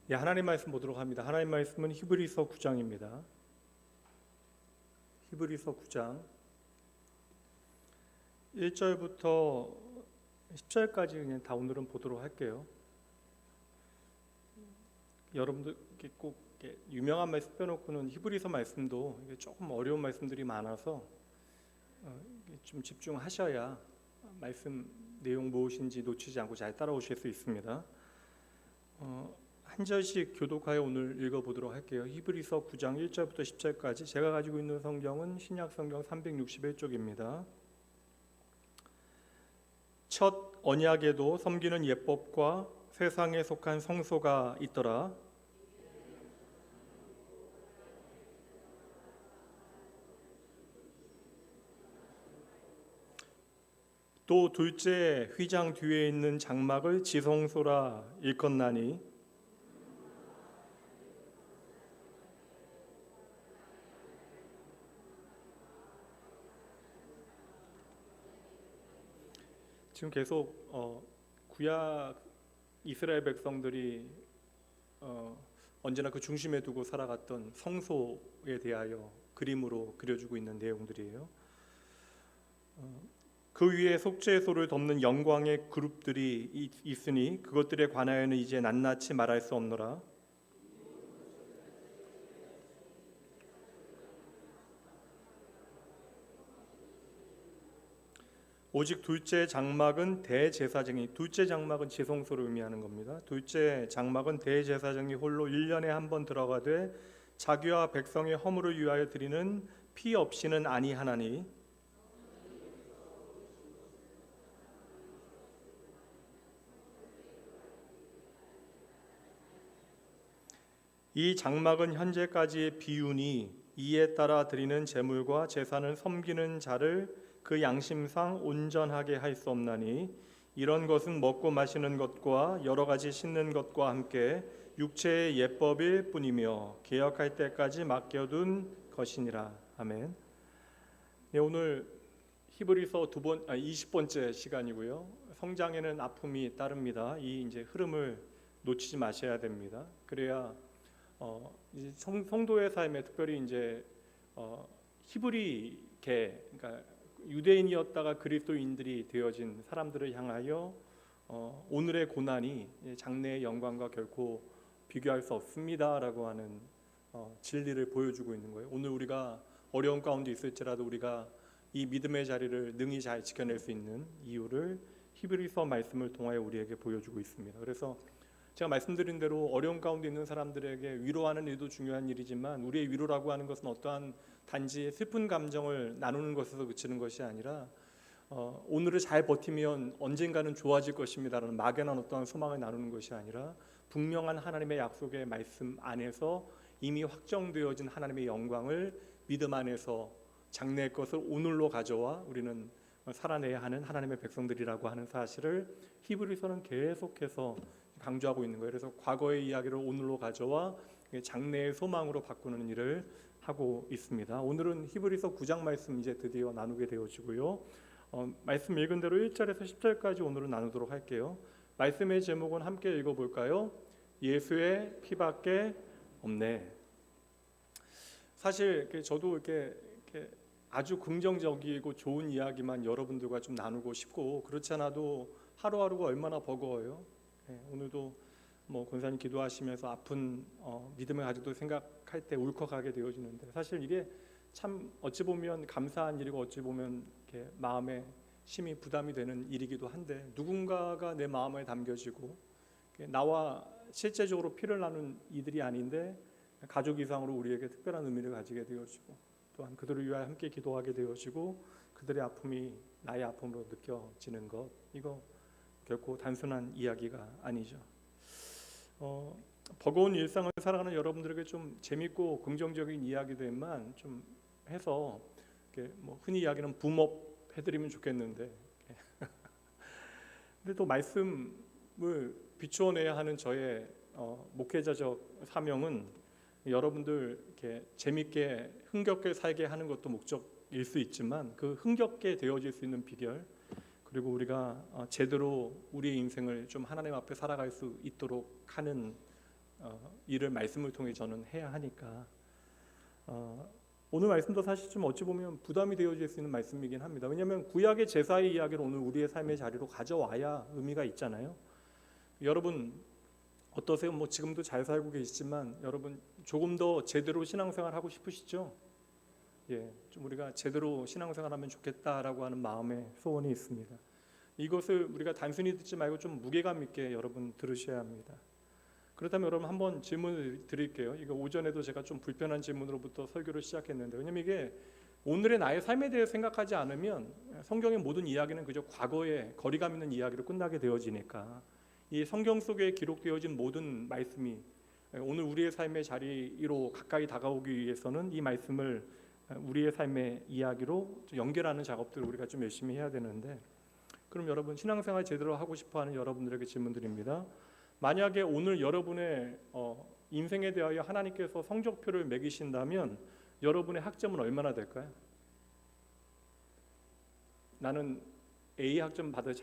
예, 하나님 말씀 보도록 합니다. 하나님 말씀은 히브리서 9장입니다. 히브리서 9장 1절부터 10절까지 그냥 다 오늘은 보도록 할게요. 여러분들 꼭 유명한 말씀 빼놓고는 히브리서 말씀도 조금 어려운 말씀들이 많아서 좀 집중하셔야 말씀 내용 무엇인지 놓치지 않고 잘 따라오실 수 있습니다. 한 절씩 교독하여 오늘 읽어보도록 할게요. 히브리서 9장 1절부터 10절까지. 제가 가지고 있는 성경은 신약 성경 361쪽입니다. 첫 언약에도 섬기는 예법과 세상에 속한 성소가 있더라. 또 둘째 휘장 뒤에 있는 장막을 지성소라 일컫나니 지금 계속 구약 이스라엘 백성들이 언제나 그 중심에 두고 살아갔던 성소에 대하여 그림으로 그려주고 있는 내용들이에요. 그 위에 속죄소를 덮는 영광의 그룹들이 있으니 그것들에 관하여는 이제 낱낱이 말할 수 없노라. 오직 둘째 장막은 대제사장이, 둘째 장막은 지성소를 의미하는 겁니다. 둘째 장막은 대제사장이 홀로 1년에 한 번 들어가되 자기와 백성의 허물을 위하여 드리는 피 없이는 아니하나니 이 장막은 현재까지의 비유니 이에 따라 드리는 제물과 제사는 섬기는 자를 그 양심상 온전하게 할 수 없나니 이런 것은 먹고 마시는 것과 여러 가지 씻는 것과 함께 육체의 예법일 뿐이며 개혁할 때까지 맡겨둔 것이니라. 아멘. 네, 오늘 히브리서 20번째 시간이고요. 성장에는 아픔이 따릅니다. 이 이제 흐름을 놓치지 마셔야 됩니다. 그래야 이제 성도의 삶에 특별히 이제 히브리계, 그러니까 유대인이었다가 그리스도인들이 되어진 사람들을 향하여 오늘의 고난이 장래의 영광과 결코 비교할 수 없습니다라고 하는 진리를 보여주고 있는 거예요. 오늘 우리가 어려운 가운데 있을지라도 우리가 이 믿음의 자리를 능히 잘 지켜낼 수 있는 이유를 히브리서 말씀을 통하여 우리에게 보여주고 있습니다. 그래서 제가 말씀드린 대로 어려운 가운데 있는 사람들에게 위로하는 일도 중요한 일이지만 우리의 위로라고 하는 것은 어떠한 단지 슬픈 감정을 나누는 것에서 그치는 것이 아니라 오늘을 잘 버티면 언젠가는 좋아질 것입니다라는 막연한 어떠한 소망을 나누는 것이 아니라 분명한 하나님의 약속의 말씀 안에서 이미 확정되어진 하나님의 영광을 믿음 안에서 장래의 것을 오늘로 가져와 우리는 살아내야 하는 하나님의 백성들이라고 하는 사실을 히브리서는 계속해서 강조하고 있는 거예요. 그래서 과거의 이야기를 오늘로 가져와 장래의 소망으로 바꾸는 일을 하고 있습니다. 오늘은 히브리서 9장 말씀 이제 드디어 나누게 되어지고요. 말씀 읽은 대로 1절에서 10절까지 오늘은 나누도록 할게요. 말씀의 제목은 함께 읽어볼까요? 예수의 피밖에 없네. 사실 저도 이렇게 아주 긍정적이고 좋은 이야기만 여러분들과 좀 나누고 싶고 그렇지 않아도 하루하루가 얼마나 버거워요. 오늘도 권사님 기도하시면서 아픈 믿음을 가지고 생각할 때 울컥하게 되어지는데 사실 이게 참 어찌 보면 감사한 일이고 어찌 보면 이렇게 마음에 심히 부담이 되는 일이기도 한데 누군가가 내 마음에 담겨지고 나와 실제적으로 피를 나눈 이들이 아닌데 가족 이상으로 우리에게 특별한 의미를 가지게 되어지고 또한 그들을 위하여 함께 기도하게 되어지고 그들의 아픔이 나의 아픔으로 느껴지는 것, 이거 결코 단순한 이야기가 아니죠. 버거운 일상을 살아가는 여러분들에게 좀 재밌고 긍정적인 이야기들만 좀 해서 흔히 이야기는 붐업 해드리면 좋겠는데 근데 또 말씀을 비추어내야 하는 저의 목회자적 사명은 여러분들 이렇게 재밌게 흥겹게 살게 하는 것도 목적일 수 있지만 그 흥겹게 되어질 수 있는 비결 그리고 우리가 제대로 우리의 인생을 좀 하나님 앞에 살아갈 수 있도록 하는 일을 말씀을 통해 저는 해야 하니까 오늘 말씀도 사실 좀 어찌 보면 부담이 되어질 수 있는 말씀이긴 합니다. 왜냐하면 구약의 제사의 이야기를 오늘 우리의 삶의 자리로 가져와야 의미가 있잖아요. 여러분 어떠세요? 뭐 지금도 잘 살고 계시지만 여러분 조금 더 제대로 신앙생활 하고 싶으시죠? 예, 좀 우리가 제대로 신앙생활하면 좋겠다라고 하는 마음의 소원이 있습니다. 이것을 우리가 단순히 듣지 말고 좀 무게감 있게 여러분 들으셔야 합니다. 그렇다면 여러분 한번 질문을 드릴게요. 이거 오전에도 제가 좀 불편한 질문으로부터 설교를 시작했는데, 왜냐면 이게 오늘의 나의 삶에 대해 생각하지 않으면 성경의 모든 이야기는 그저 과거의 거리감 있는 이야기로 끝나게 되어지니까 이 성경 속에 기록되어진 모든 말씀이 오늘 우리의 삶의 자리로 가까이 다가오기 위해서는 이 말씀을 우리의 삶의 이야기로 연결하는 작업들을 우리가 좀 열심히 해야 되는데, 그럼 여러분 신앙생활 제대로 하고 싶어하는 여러분들에게 질문드립니다. 만약에 오늘 여러분의 인생에 대하여 하나님께서 성적표를 매기신다면 여러분의 학점은 얼마나 될까요? 나는 A 학점 받을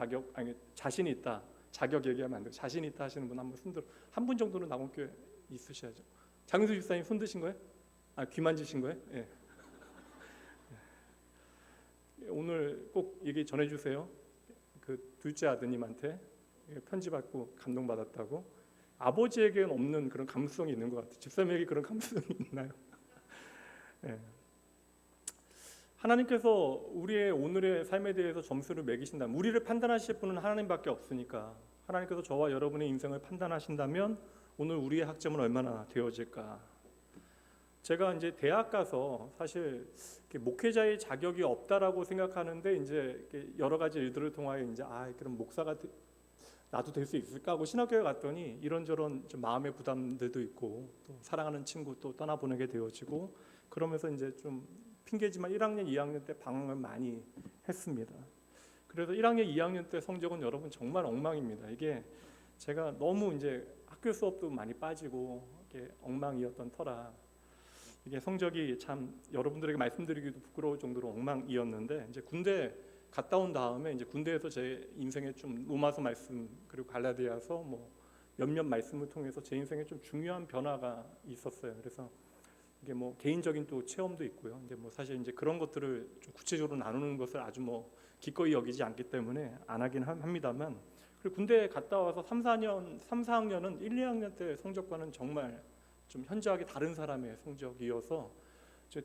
자신 있다. 자격 얘기하면 안 돼요. 자신 있다 하시는 분 한번 손들어. 한 분 정도는 나온교회 있으셔야죠. 장윤수 집사님 손 드신 거예요? 귀 만지신 거예요? 예. 오늘 꼭 얘기 전해주세요. 그 둘째 아드님한테 편지 받고 감동받았다고. 아버지에게는 없는 그런 감수성이 있는 것 같아요. 집사님에게 그런 감수성이 있나요? 예. 하나님께서 우리의 오늘의 삶에 대해서 점수를 매기신다면, 우리를 판단하실 분은 하나님밖에 없으니까 하나님께서 저와 여러분의 인생을 판단하신다면 오늘 우리의 학점은 얼마나 되어질까? 제가 이제 대학 가서 사실 목회자의 자격이 없다라고 생각하는데 이제 여러 가지 일들을 통하여 이제 그럼 목사가 나도 될 수 있을까 하고 신학교에 갔더니 이런저런 좀 마음의 부담들도 있고 또 사랑하는 친구 또 떠나보내게 되어지고 그러면서 이제 좀 핑계지만 1학년, 2학년 때 방황을 많이 했습니다. 그래서 1학년, 2학년 때 성적은 여러분 정말 엉망입니다. 이게 제가 너무 이제 학교 수업도 많이 빠지고 이게 엉망이었던 터라 이게 성적이 참 여러분들에게 말씀드리기도 부끄러울 정도로 엉망이었는데, 이제 군대 갔다 온 다음에 이제 군대에서 제 인생에 좀 로마서 말씀 그리고 갈라디아서 뭐 몇몇 말씀을 통해서 제 인생에 좀 중요한 변화가 있었어요. 그래서 이게 뭐 개인적인 또 체험도 있고요. 근데 뭐 사실 이제 그런 것들을 좀 구체적으로 나누는 것을 아주 뭐 기꺼이 여기지 않기 때문에 안 하긴 합니다만, 그리고 군대 갔다 와서 3, 4학년은 1, 2학년 때 성적과는 정말 좀 현저하게 다른 사람의 성적이어서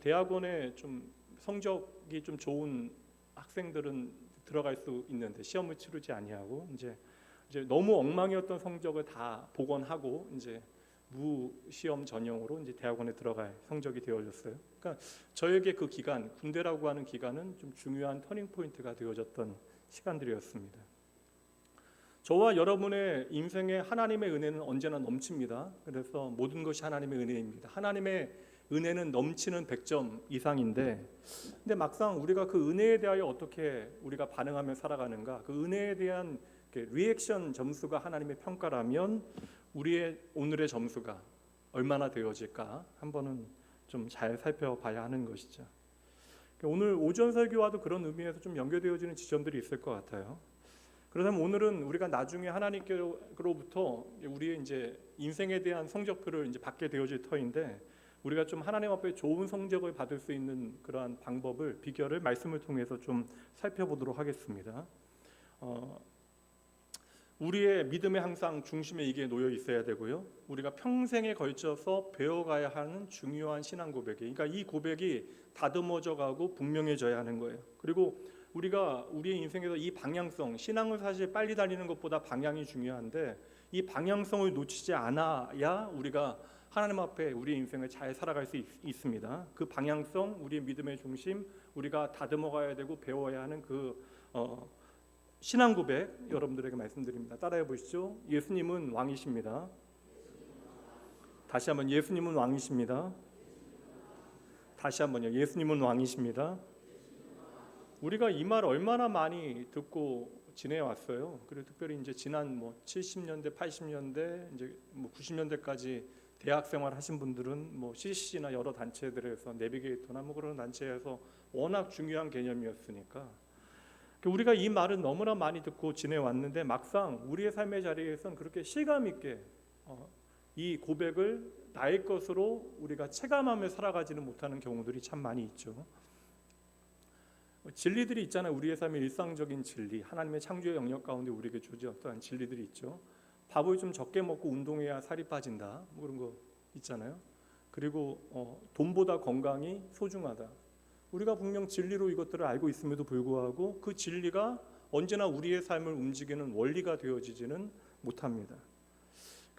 대학원에 좀 성적이 좀 좋은 학생들은 들어갈 수 있는데 시험을 치르지 아니하고 이제 너무 엉망이었던 성적을 다 복원하고 이제 무시험 전형으로 이제 대학원에 들어갈 성적이 되어졌어요. 그러니까 저에게 그 기간, 군대라고 하는 기간은 좀 중요한 터닝 포인트가 되어졌던 시간들이었습니다. 저와 여러분의 인생에 하나님의 은혜는 언제나 넘칩니다. 그래서 모든 것이 하나님의 은혜입니다. 하나님의 은혜는 넘치는 100점 이상인데, 근데 막상 우리가 그 은혜에 대하여 어떻게 우리가 반응하며 살아가는가, 그 은혜에 대한 리액션 점수가 하나님의 평가라면 우리의 오늘의 점수가 얼마나 되어질까 한 번은 좀 잘 살펴봐야 하는 것이죠. 오늘 오전 설교와도 그런 의미에서 좀 연결되어지는 지점들이 있을 것 같아요. 그렇다면 오늘은 우리가 나중에 하나님께로부터 우리의 이제 인생에 대한 성적표를 이제 받게 되어질 터인데, 우리가 좀 하나님 앞에 좋은 성적을 받을 수 있는 그러한 방법을, 비결을 말씀을 통해서 좀 살펴보도록 하겠습니다. 우리의 믿음에 항상 중심에 이게 놓여 있어야 되고요. 우리가 평생에 걸쳐서 배워가야 하는 중요한 신앙 고백이, 그러니까 이 고백이 다듬어져 가고 분명해져야 하는 거예요. 그리고 우리가 우리의 인생에서 이 방향성, 신앙을 사실 빨리 달리는 것보다 방향이 중요한데 이 방향성을 놓치지 않아야 우리가 하나님 앞에 우리의 인생을 잘 살아갈 수 있습니다. 그 방향성, 우리의 믿음의 중심, 우리가 다듬어가야 되고 배워야 하는 그 신앙 고백 여러분들에게 말씀드립니다. 따라해 보시죠. 예수님은 왕이십니다. 다시 한번, 예수님은 왕이십니다. 다시 한번요. 예수님은 왕이십니다. 우리가 이 말 얼마나 많이 듣고 지내왔어요. 그리고 특별히 이제 지난 뭐 70년대, 80년대, 이제 뭐 90년대까지 대학 생활 하신 분들은 뭐 CCC나 여러 단체들에서 내비게이터나 뭐 그런 단체에서 워낙 중요한 개념이었으니까 우리가 이 말은 너무나 많이 듣고 지내왔는데 막상 우리의 삶의 자리에선 그렇게 실감 있게 이 고백을 나의 것으로 우리가 체감하며 살아가지는 못하는 경우들이 참 많이 있죠. 진리들이 있잖아요. 우리의 삶의 일상적인 진리, 하나님의 창조의 영역 가운데 우리에게 주어진 어떠한 진리들이 있죠. 밥을 좀 적게 먹고 운동해야 살이 빠진다, 뭐 그런 거 있잖아요. 그리고 돈보다 건강이 소중하다. 우리가 분명 진리로 이것들을 알고 있음에도 불구하고 그 진리가 언제나 우리의 삶을 움직이는 원리가 되어지지는 못합니다.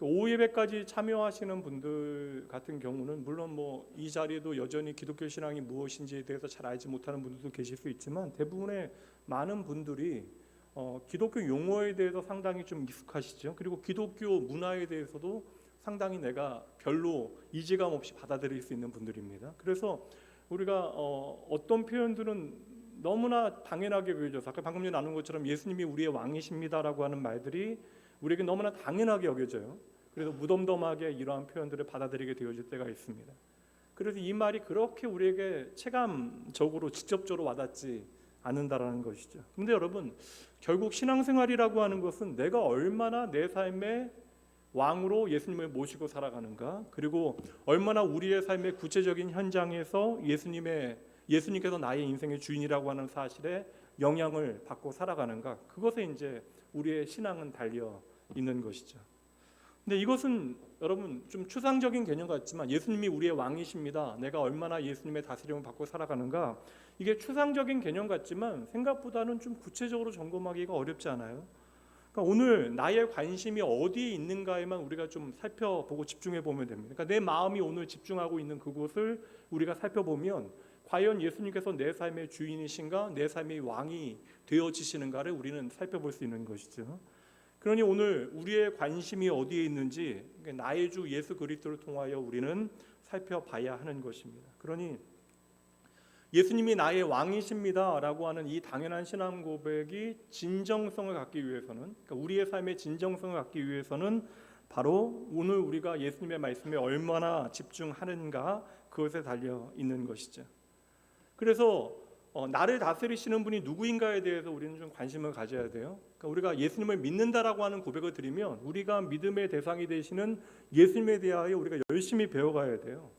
오후 예배까지 참여하시는 분들 같은 경우는 물론 이 자리에도 여전히 기독교 신앙이 무엇인지에 대해서 잘 알지 못하는 분들도 계실 수 있지만 대부분의 많은 분들이 기독교 용어에 대해서 상당히 좀 익숙하시죠. 그리고 기독교 문화에 대해서도 상당히 내가 별로 이질감 없이 받아들일 수 있는 분들입니다. 그래서 우리가 어떤 표현들은 너무나 당연하게 보여져서 아까 방금 전에 나눈 것처럼 예수님이 우리의 왕이십니다라고 하는 말들이 우리에게 너무나 당연하게 여겨져요. 그래서 무덤덤하게 이러한 표현들을 받아들이게 되어질 때가 있습니다. 그래서 이 말이 그렇게 우리에게 체감적으로 직접적으로 와닿지 않는다라는 것이죠. 근데 여러분, 결국 신앙생활이라고 하는 것은 내가 얼마나 내 삶의 왕으로 예수님을 모시고 살아가는가, 그리고 얼마나 우리의 삶의 구체적인 현장에서 예수님께서 나의 인생의 주인이라고 하는 사실에 영향을 받고 살아가는가, 그것에 이제 우리의 신앙은 달려 있는 것이죠. 근데 이것은 여러분 좀 추상적인 개념 같지만 예수님이 우리의 왕이십니다, 내가 얼마나 예수님의 다스림을 받고 살아가는가, 이게 추상적인 개념 같지만 생각보다는 좀 구체적으로 점검하기가 어렵지 않아요? 그러니까 오늘 나의 관심이 어디에 있는가에만 우리가 좀 살펴보고 집중해 보면 됩니다. 그러니까 내 마음이 오늘 집중하고 있는 그곳을 우리가 살펴보면 과연 예수님께서 내 삶의 주인이신가, 내 삶의 왕이 되어지시는가를 우리는 살펴볼 수 있는 것이죠. 그러니 오늘 우리의 관심이 어디에 있는지 나의 주 예수 그리스도를 통하여 우리는 살펴봐야 하는 것입니다. 그러니 예수님이 나의 왕이십니다라고 하는 이 당연한 신앙 고백이 진정성을 갖기 위해서는, 그러니까 우리의 삶의 진정성을 갖기 위해서는 바로 오늘 우리가 예수님의 말씀에 얼마나 집중하는가, 그것에 달려 있는 것이죠. 그래서 나를 다스리시는 분이 누구인가에 대해서 우리는 좀 관심을 가져야 돼요. 그러니까 우리가 예수님을 믿는다라고 하는 고백을 드리면 우리가 믿음의 대상이 되시는 예수님에 대하여 우리가 열심히 배워가야 돼요.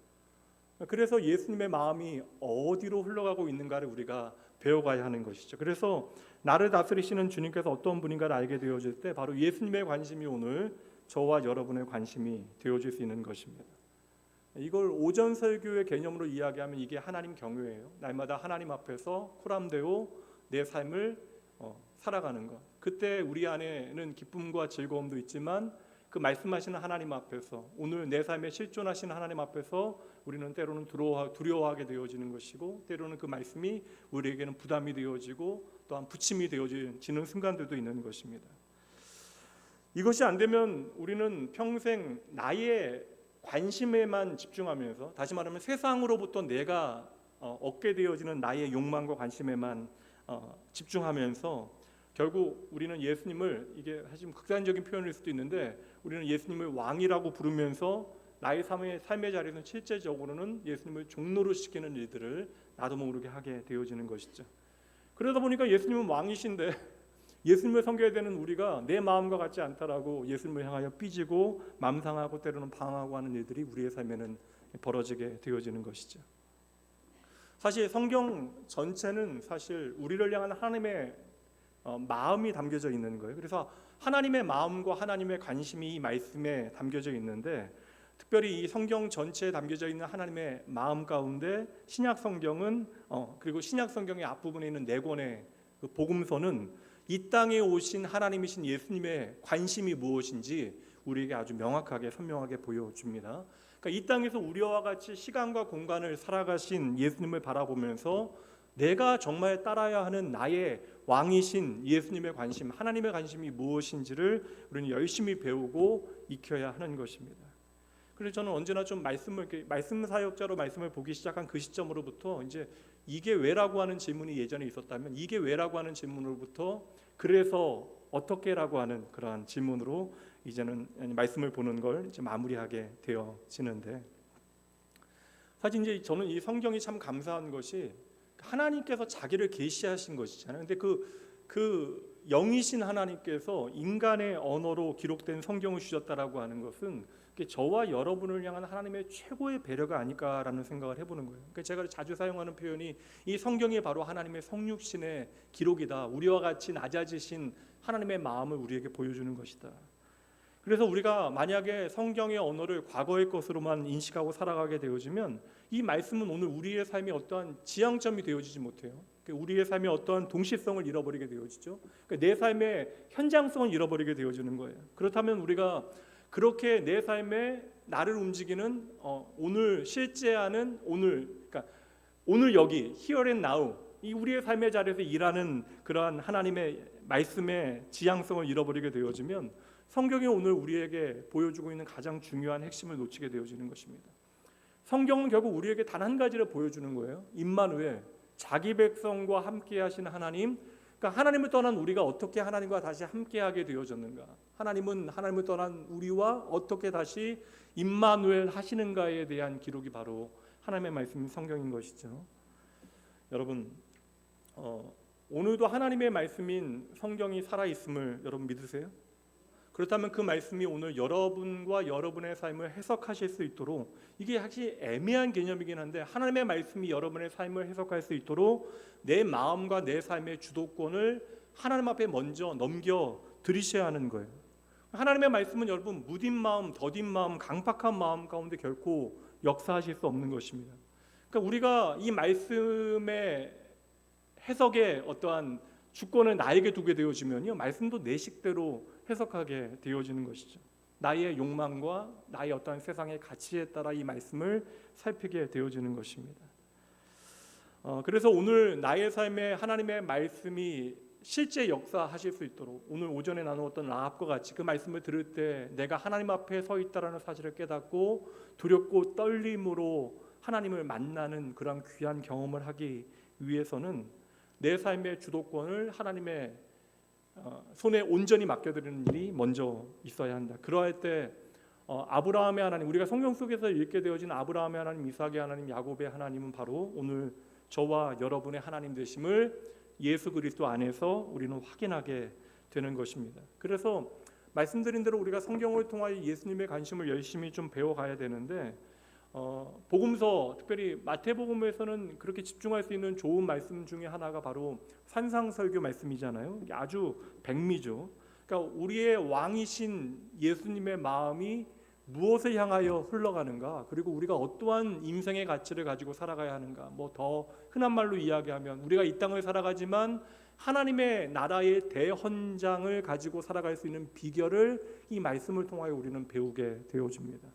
그래서 예수님의 마음이 어디로 흘러가고 있는가를 우리가 배워가야 하는 것이죠. 그래서 나를 다스리시는 주님께서 어떤 분인가를 알게 되어질 때 바로 예수님의 관심이 오늘 저와 여러분의 관심이 되어질 수 있는 것입니다. 이걸 오전 설교의 개념으로 이야기하면 이게 하나님 경외예요. 날마다 하나님 앞에서 코람되어 내 삶을 살아가는 것. 그때 우리 안에는 기쁨과 즐거움도 있지만 그 말씀하시는 하나님 앞에서, 오늘 내 삶에 실존하시는 하나님 앞에서 우리는 때로는 두려워하게 되어지는 것이고, 때로는 그 말씀이 우리에게는 부담이 되어지고 또한 부침이 되어지는 순간들도 있는 것입니다. 이것이 안 되면 우리는 평생 나의 관심에만 집중하면서, 다시 말하면 세상으로부터 내가 얻게 되어지는 나의 욕망과 관심에만 집중하면서 결국 우리는 예수님을, 이게 사실 극단적인 표현일 수도 있는데, 우리는 예수님을 왕이라고 부르면서 나의 삶의 자리에서는 실제적으로는 예수님을 종노릇 시키는 일들을 나도 모르게 하게 되어지는 것이죠. 그러다 보니까 예수님은 왕이신데 예수님을 섬겨야 되는 우리가 내 마음과 같지 않다라고 예수님을 향하여 삐지고 맘상하고 때로는 방황하고 하는 일들이 우리의 삶에는 벌어지게 되어지는 것이죠. 사실 성경 전체는 사실 우리를 향한 하나님의 마음이 담겨져 있는 거예요. 그래서 하나님의 마음과 하나님의 관심이 이 말씀에 담겨져 있는데, 특별히 이 성경 전체에 담겨져 있는 하나님의 마음 가운데 신약 성경은 그리고 신약 성경의 앞부분에 있는 네 권의 그 복음서는 이 땅에 오신 하나님이신 예수님의 관심이 무엇인지 우리에게 아주 명확하게 선명하게 보여줍니다. 그러니까 이 땅에서 우리와 같이 시간과 공간을 살아가신 예수님을 바라보면서 내가 정말 따라야 하는 나의 왕이신 예수님의 관심, 하나님의 관심이 무엇인지를 우리는 열심히 배우고 익혀야 하는 것입니다. 그래서 저는 언제나 좀 말씀 사역자로 말씀을 보기 시작한 그 시점으로부터 이제 이게 왜라고 하는 질문이 예전에 있었다면 이게 왜라고 하는 질문으로부터 그래서 어떻게라고 하는 그러한 질문으로 이제는 말씀을 보는 걸 이제 마무리하게 되어지는데, 사실 이제 저는 이 성경이 참 감사한 것이 하나님께서 자기를 계시하신 것이잖아요. 근데 그 영이신 하나님께서 인간의 언어로 기록된 성경을 주셨다라고 하는 것은 저와 여러분을 향한 하나님의 최고의 배려가 아닐까라는 생각을 해보는 거예요. 그러니까 제가 자주 사용하는 표현이 이 성경이 바로 하나님의 성육신의 기록이다. 우리와 같이 낮아지신 하나님의 마음을 우리에게 보여주는 것이다. 그래서 우리가 만약에 성경의 언어를 과거의 것으로만 인식하고 살아가게 되어지면 이 말씀은 오늘 우리의 삶이 어떠한 지향점이 되어지지 못해요. 우리의 삶의 어떠한 동시성을 잃어버리게 되어지죠. 내 삶의 현장성을 잃어버리게 되어지는 거예요. 그렇다면 우리가 그렇게 내 삶에 나를 움직이는 오늘 실제하는 오늘, 그러니까 오늘 여기 here and now 이 우리의 삶의 자리에서 일하는 그러한 하나님의 말씀의 지향성을 잃어버리게 되어지면 성경이 오늘 우리에게 보여주고 있는 가장 중요한 핵심을 놓치게 되어지는 것입니다. 성경은 결국 우리에게 단 한 가지를 보여주는 거예요. 임마누엘, 자기 백성과 함께 하신 하나님. 그러니까 하나님을 떠난 우리가 어떻게 하나님과 다시 함께하게 되어졌는가? 하나님은 하나님을 떠난 우리와 어떻게 다시 임마누엘 하시는가에 대한 기록이 바로 하나님의 말씀 성경인 것이죠. 여러분, 오늘도 하나님의 말씀인 성경이 살아있음을 여러분 믿으세요? 그렇다면 그 말씀이 오늘 여러분과 여러분의 삶을 해석하실 수 있도록, 이게 사실 애매한 개념이긴 한데 하나님의 말씀이 여러분의 삶을 해석할 수 있도록 내 마음과 내 삶의 주도권을 하나님 앞에 먼저 넘겨 드리셔야 하는 거예요. 하나님의 말씀은 여러분 무딘 마음, 더딘 마음, 강팍한 마음 가운데 결코 역사하실 수 없는 것입니다. 그러니까 우리가 이 말씀의 해석에 어떠한 주권을 나에게 두게 되어지면요, 말씀도 내 식대로 해석하게 되어지는 것이죠. 나의 욕망과 나의 어떠한 세상의 가치에 따라 이 말씀을 살피게 되어지는 것입니다. 그래서 오늘 나의 삶에 하나님의 말씀이 실제 역사하실 수 있도록 오늘 오전에 나누었던 라합과 같이 그 말씀을 들을 때 내가 하나님 앞에 서 있다라는 사실을 깨닫고 두렵고 떨림으로 하나님을 만나는 그런 귀한 경험을 하기 위해서는 내 삶의 주도권을 하나님의 손에 온전히 맡겨드리는 일이 먼저 있어야 한다. 그러할 때 아브라함의 하나님, 우리가 성경 속에서 읽게 되어진 아브라함의 하나님, 이삭의 하나님, 야곱의 하나님은 바로 오늘 저와 여러분의 하나님 되심을 예수 그리스도 안에서 우리는 확인하게 되는 것입니다. 그래서 말씀드린 대로 우리가 성경을 통하여 예수님의 관심을 열심히 좀 배워가야 되는데 복음서, 특별히 마태복음에서는 그렇게 집중할 수 있는 좋은 말씀 중에 하나가 바로 산상설교 말씀이잖아요. 이게 아주 백미죠. 그러니까 우리의 왕이신 예수님의 마음이 무엇을 향하여 흘러가는가, 그리고 우리가 어떠한 인생의 가치를 가지고 살아가야 하는가. 뭐 더 흔한 말로 이야기하면 우리가 이 땅을 살아가지만 하나님의 나라의 대헌장을 가지고 살아갈 수 있는 비결을 이 말씀을 통하여 우리는 배우게 되어집니다.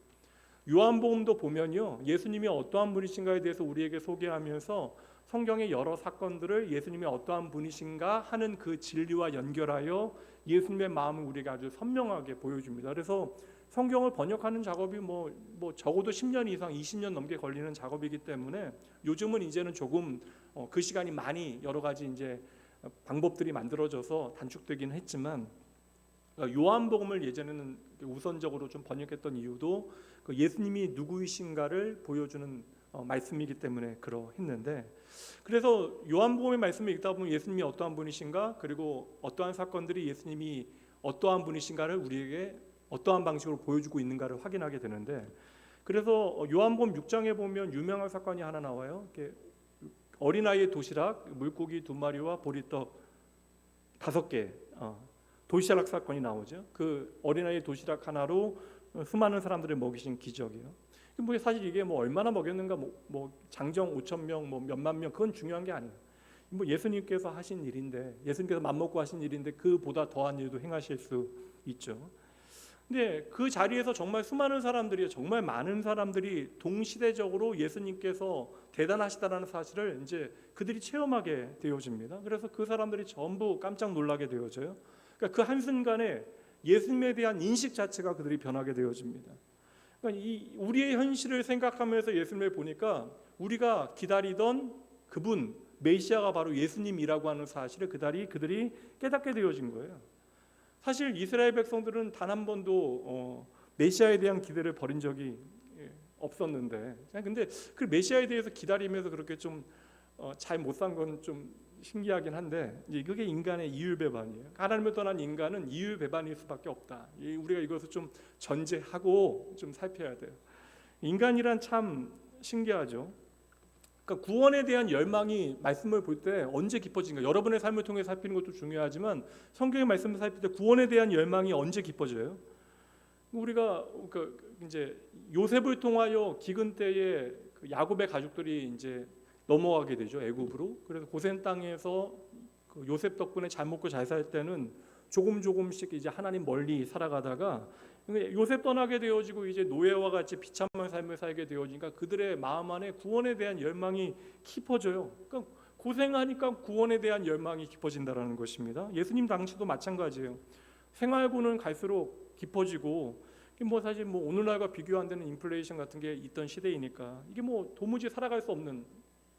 요한복음도 보면요, 예수님이 어떠한 분이신가에 대해서 우리에게 소개하면서 성경의 여러 사건들을 예수님이 어떠한 분이신가 하는 그 진리와 연결하여 예수님의 마음을 우리에게 아주 선명하게 보여줍니다. 그래서 성경을 번역하는 작업이 뭐 적어도 10년 이상 20년 넘게 걸리는 작업이기 때문에 요즘은 이제는 조금 그 시간이 많이 여러 가지 이제 방법들이 만들어져서 단축되긴 했지만, 요한복음을 예전에는 우선적으로 좀 번역했던 이유도 그 예수님이 누구이신가를 보여주는 말씀이기 때문에 그러했는데, 그래서 요한복음의 말씀을 읽다 보면 예수님이 어떠한 분이신가, 그리고 어떠한 사건들이 예수님이 어떠한 분이신가를 우리에게 어떠한 방식으로 보여주고 있는가를 확인하게 되는데, 그래서 요한복음 6장에 보면 유명한 사건이 하나 나와요. 어린아이의 도시락, 물고기 2마리와 보리떡 5개 도시락 사건이 나오죠. 그 어린아이의 도시락 하나로 수많은 사람들을 먹이신 기적이에요. 뭐 사실 이게 뭐 얼마나 먹였는가, 뭐 장정 5,000명, 뭐 몇만 명, 그건 중요한 게 아니에요. 뭐 예수님께서 하신 일인데, 예수님께서 맘먹고 하신 일인데 그보다 더한 일도 행하실 수 있죠. 근데 그 자리에서 정말 수많은 사람들이, 정말 많은 사람들이 동시대적으로 예수님께서 대단하시다라는 사실을 이제 그들이 체험하게 되어집니다. 그래서 그 사람들이 전부 깜짝 놀라게 되어져요. 그러니까 그 한순간에 예수님에 대한 인식 자체가 그들이 변하게 되어집니다. 그러니까 이 우리의 현실을 생각하면서 예수님을 보니까 우리가 기다리던 그분 메시아가 바로 예수님이라고 하는 사실을 그들이 깨닫게 되어진 거예요. 사실 이스라엘 백성들은 단 한 번도 메시아에 대한 기대를 버린 적이 없었는데, 근데 그 메시아에 대해서 기다리면서 그렇게 좀 잘 못 산 건 좀 신기하긴 한데 이제 그게 인간의 이율배반이에요. 하나님을 떠난 인간은 이율배반일 수밖에 없다. 우리가 이것을 좀 전제하고 좀 살펴야 돼요. 인간이란 참 신기하죠. 그러니까 구원에 대한 열망이 말씀을 볼 때 언제 깊어진가? 여러분의 삶을 통해 살피는 것도 중요하지만 성경의 말씀을 살필 때 구원에 대한 열망이 언제 깊어져요? 우리가 이제 요셉을 통하여 기근 때에 야곱의 가족들이 이제 넘어가게 되죠, 애굽으로. 그래서 고센 땅에서 요셉 덕분에 잘 먹고 잘 살 때는 조금씩 이제 하나님 멀리 살아가다가 요셉 떠나게 되어지고 이제 노예와 같이 비참한 삶을 살게 되어지니까 그들의 마음 안에 구원에 대한 열망이 깊어져요. 그러니까 고생하니까 구원에 대한 열망이 깊어진다라는 것입니다. 예수님 당시도 마찬가지예요. 생활고는 갈수록 깊어지고 사실 오늘날과 비교 안 되는 인플레이션 같은 게 있던 시대이니까 이게 도무지 살아갈 수 없는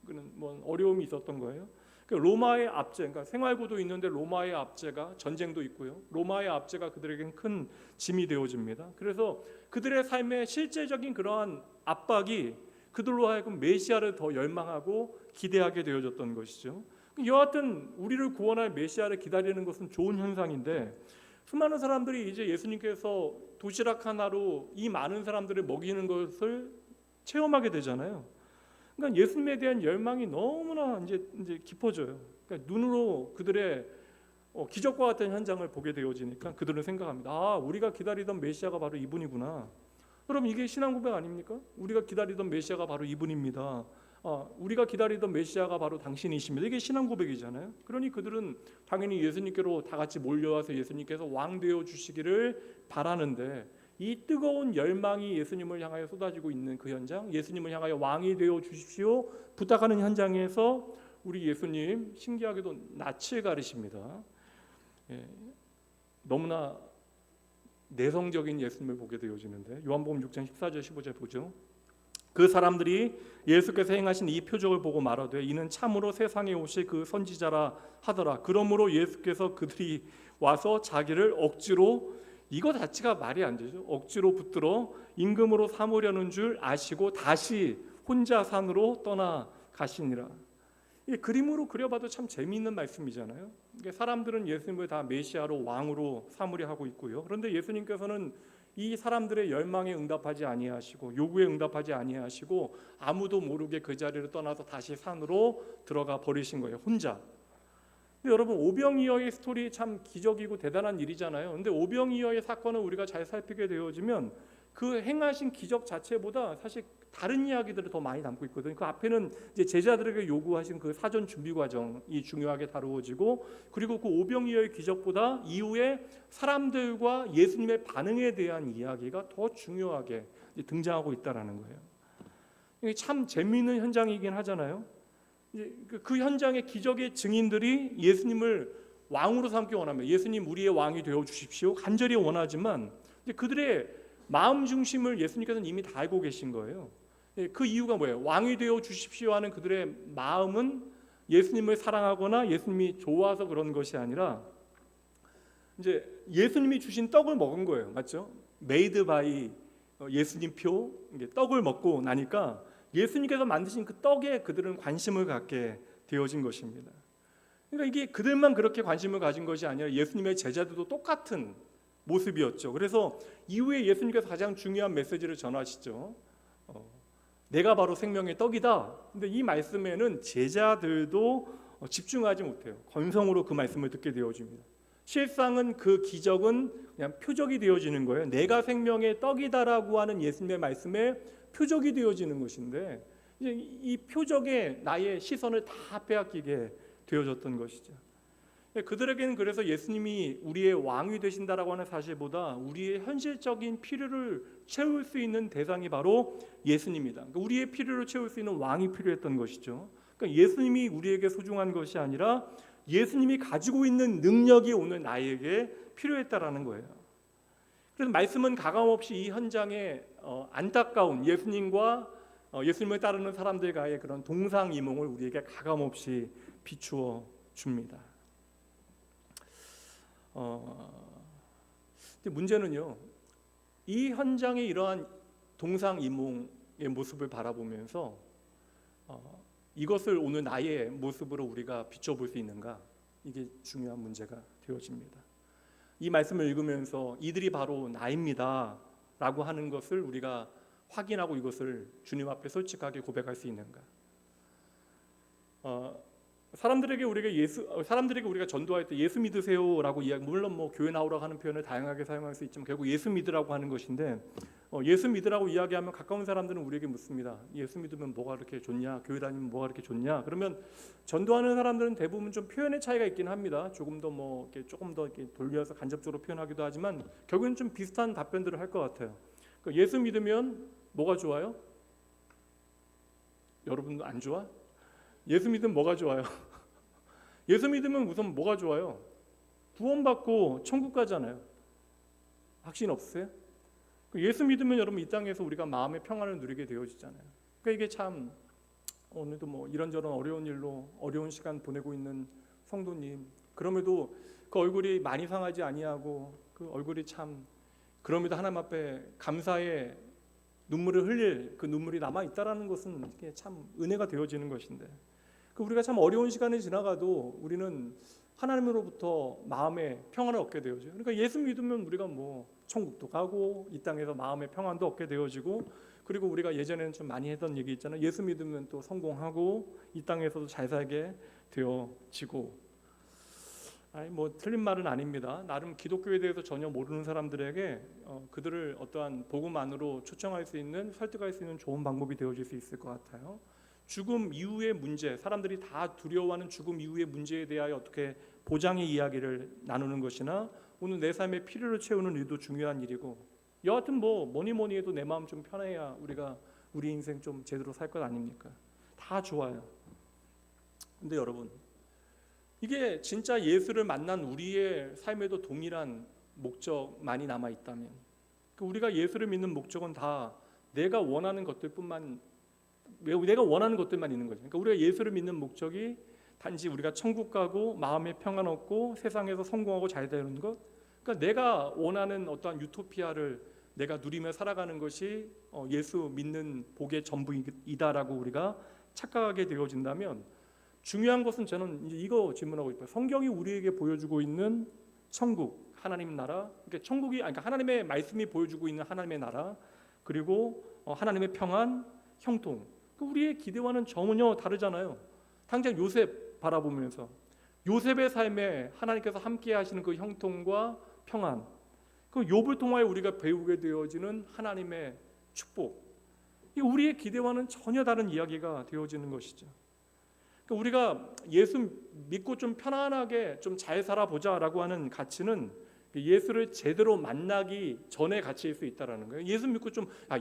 그런 어려움이 있었던 거예요. 로마의 압제, 그러니까 생활고도 있는데 로마의 압제가 전쟁도 있고요. 로마의 압제가 그들에겐 큰 짐이 되어집니다. 그래서 그들의 삶에 실제적인 그러한 압박이 그들로 하여금 메시아를 더 열망하고 기대하게 되어졌던 것이죠. 여하튼 우리를 구원할 메시아를 기다리는 것은 좋은 현상인데 수많은 사람들이 이제 예수님께서 도시락 하나로 이 많은 사람들을 먹이는 것을 체험하게 되잖아요. 그러니까 예수님에 대한 열망이 너무나 이제 깊어져요. 그러니까 눈으로 그들의 기적과 같은 현장을 보게 되어지니까 그들은 생각합니다. 아, 우리가 기다리던 메시아가 바로 이분이구나. 그럼 이게 신앙 고백 아닙니까? 우리가 기다리던 메시아가 바로 이분입니다. 우리가 기다리던 메시아가 바로 당신이십니다. 이게 신앙 고백이잖아요. 그러니 그들은 당연히 예수님께로 다 같이 몰려와서 예수님께서 왕 되어 주시기를 바라는데 이 뜨거운 열망이 예수님을 향하여 쏟아지고 있는 그 현장, 예수님을 향하여 왕이 되어 주십시오 부탁하는 현장에서 우리 예수님 신기하게도 낯을 가리십니다. 너무나 내성적인 예수님을 보게 되어지는데 요한복음 6장 14절 15절 보죠. 그 사람들이 예수께서 행하신 이 표적을 보고 말하되 이는 참으로 세상에 오실 그 선지자라 하더라. 그러므로 예수께서 그들이 와서 자기를 억지로, 이거 자체가 말이 안 되죠. 억지로 붙들어 임금으로 삼으려는 줄 아시고 다시 혼자 산으로 떠나 가시니라. 이 그림으로 그려봐도 참 재미있는 말씀이잖아요. 사람들은 예수님을 다 메시아로 왕으로 삼으려 하고 있고요. 그런데 예수님께서는 이 사람들의 열망에 응답하지 아니하시고 요구에 응답하지 아니하시고 아무도 모르게 그 자리를 떠나서 다시 산으로 들어가 버리신 거예요. 혼자. 근데 여러분 오병이어의 스토리 참 기적이고 대단한 일이잖아요. 근데 오병이어의 사건을 우리가 잘 살피게 되어지면 그 행하신 기적 자체보다 사실 다른 이야기들을 더 많이 담고 있거든요. 그 앞에는 이제 제자들에게 요구하신 그 사전 준비 과정이 중요하게 다루어지고, 그리고 그 오병이어의 기적보다 이후에 사람들과 예수님의 반응에 대한 이야기가 더 중요하게 등장하고 있다라는 거예요. 이게 참 재미있는 현장이긴 하잖아요. 그 현장의 기적의 증인들이 예수님을 왕으로 삼기 원하며 예수님 우리의 왕이 되어 주십시오 간절히 원하지만 그들의 마음 중심을 예수님께서는 이미 다 알고 계신 거예요. 그 이유가 뭐예요? 왕이 되어 주십시오 하는 그들의 마음은 예수님을 사랑하거나 예수님이 좋아서 그런 것이 아니라 이제 예수님이 주신 떡을 먹은 거예요. 맞죠? 메이드 바이 예수님 표 떡을 먹고 나니까 예수님께서 만드신 그 떡에 그들은 관심을 갖게 되어진 것입니다. 그러니까 이게 그들만 그렇게 관심을 가진 것이 아니라 예수님의 제자들도 똑같은 모습이었죠. 그래서 이후에 예수님께서 가장 중요한 메시지를 전하시죠. 내가 바로 생명의 떡이다. 근데 이 말씀에는 제자들도 집중하지 못해요. 건성으로 그 말씀을 듣게 되어집니다. 실상은 그 기적은 그냥 표적이 되어지는 거예요. 내가 생명의 떡이다라고 하는 예수님의 말씀에 표적이 되어지는 것인데 이제 이 표적에 나의 시선을 다 빼앗기게 되어졌던 것이죠. 그들에게는 그래서 예수님이 우리의 왕이 되신다라고 하는 사실보다 우리의 현실적인 필요를 채울 수 있는 대상이 바로 예수님이다. 그러니까 우리의 필요를 채울 수 있는 왕이 필요했던 것이죠. 그러니까 예수님이 우리에게 소중한 것이 아니라 예수님이 가지고 있는 능력이 오늘 나에게 필요했다라는 거예요. 그래서 말씀은 가감없이 이 현장에 안타까운 예수님과 예수님을 따르는 사람들과의 그런 동상이몽을 우리에게 가감없이 비추어 줍니다. 근데 문제는요, 이 현장의 이러한 동상이몽의 모습을 바라보면서 이것을 오늘 나의 모습으로 우리가 비춰볼 수 있는가? 이게 중요한 문제가 되어집니다. 이 말씀을 읽으면서 이들이 바로 나입니다 라고 하는 것을 우리가 확인하고 이것을 주님 앞에 솔직하게 고백할 수 있는가? 사람들에게 우리가 전도할 때 예수 믿으세요라고 이야기, 물론 뭐 교회 나오라고 하는 표현을 다양하게 사용할 수 있지만 결국 예수 믿으라고 하는 것인데, 예수 믿으라고 이야기하면 가까운 사람들은 우리에게 묻습니다. 예수 믿으면 뭐가 그렇게 좋냐? 교회 다니면 뭐가 그렇게 좋냐? 그러면 전도하는 사람들은 대부분 좀 표현의 차이가 있긴 합니다. 조금 더 조금 더 이렇게 돌려서 간접적으로 표현하기도 하지만 결국은 좀 비슷한 답변들을 할 것 같아요. 그러니까 예수 믿으면 뭐가 좋아요? 여러분도 안 좋아? 예수 믿으면 뭐가 좋아요? 예수 믿으면 우선 뭐가 좋아요? 구원받고 천국 가잖아요. 확신 없으세요? 예수 믿으면 여러분 이 땅에서 우리가 마음의 평안을 누리게 되어지잖아요. 그러니까 이게 참 오늘도 뭐 이런저런 어려운 일로 어려운 시간 보내고 있는 성도님, 그럼에도 그 얼굴이 많이 상하지 아니하고 그 얼굴이 참 그럼에도 하나님 앞에 감사의 눈물을 흘릴 그 눈물이 남아 있다라는 것은 이게 참 은혜가 되어지는 것인데, 우리가 참 어려운 시간이 지나가도 우리는 하나님으로부터 마음의 평안을 얻게 되어져요. 그러니까 예수 믿으면 우리가 뭐 천국도 가고 이 땅에서 마음의 평안도 얻게 되어지고, 그리고 우리가 예전에는 좀 많이 했던 얘기 있잖아요. 예수 믿으면 또 성공하고 이 땅에서도 잘 살게 되어지고. 뭐 틀린 말은 아닙니다. 나름 기독교에 대해서 전혀 모르는 사람들에게 그들을 어떠한 복음 안으로 초청할 수 있는, 설득할 수 있는 좋은 방법이 되어질 수 있을 것 같아요. 죽음 이후의 문제, 사람들이 다 두려워하는 죽음 이후의 문제에 대하여 어떻게 보장의 이야기를 나누는 것이나 오늘 내 삶의 필요를 채우는 일도 중요한 일이고, 여하튼 뭐니 해도 내 마음 좀 편해야 우리가 우리 인생 좀 제대로 살 것 아닙니까? 다 좋아요. 근데 여러분, 이게 진짜 예수를 만난 우리의 삶에도 동일한 목적만이 남아 있다면, 우리가 예수를 믿는 목적은 다 내가 원하는 것들만 있는 거죠. 그러니까 우리가 예수를 믿는 목적이 단지 우리가 천국 가고 마음의 평안 얻고 세상에서 성공하고 잘 되는 것, 그러니까 내가 원하는 어떠한 유토피아를 내가 누리며 살아가는 것이 예수 믿는 복의 전부이다라고 우리가 착각하게 되어진다면, 중요한 것은 저는 이제 이거 질문하고 싶어요. 성경이 우리에게 보여주고 있는 천국, 하나님 나라, 그러니까 하나님의 말씀이 보여주고 있는 하나님의 나라, 그리고 하나님의 평안, 형통, 우리의 기대와는 전혀 다르잖아요. 당장 요셉 바라보면서 요셉의 삶에 하나님께서 함께 하시는 그 형통과 평안, 그 욥을 통하여 우리가 배우게 되어지는 하나님의 축복, 이 우리의 기대와는 전혀 다른 이야기가 되어지는 것이죠. 그러니까 우리가 예수 믿고 좀 편안하게 좀 잘 살아보자라고 하는 가치는 예수를 제대로 만나기 전의 가치일 수 있다라는 거예요. 예수 믿고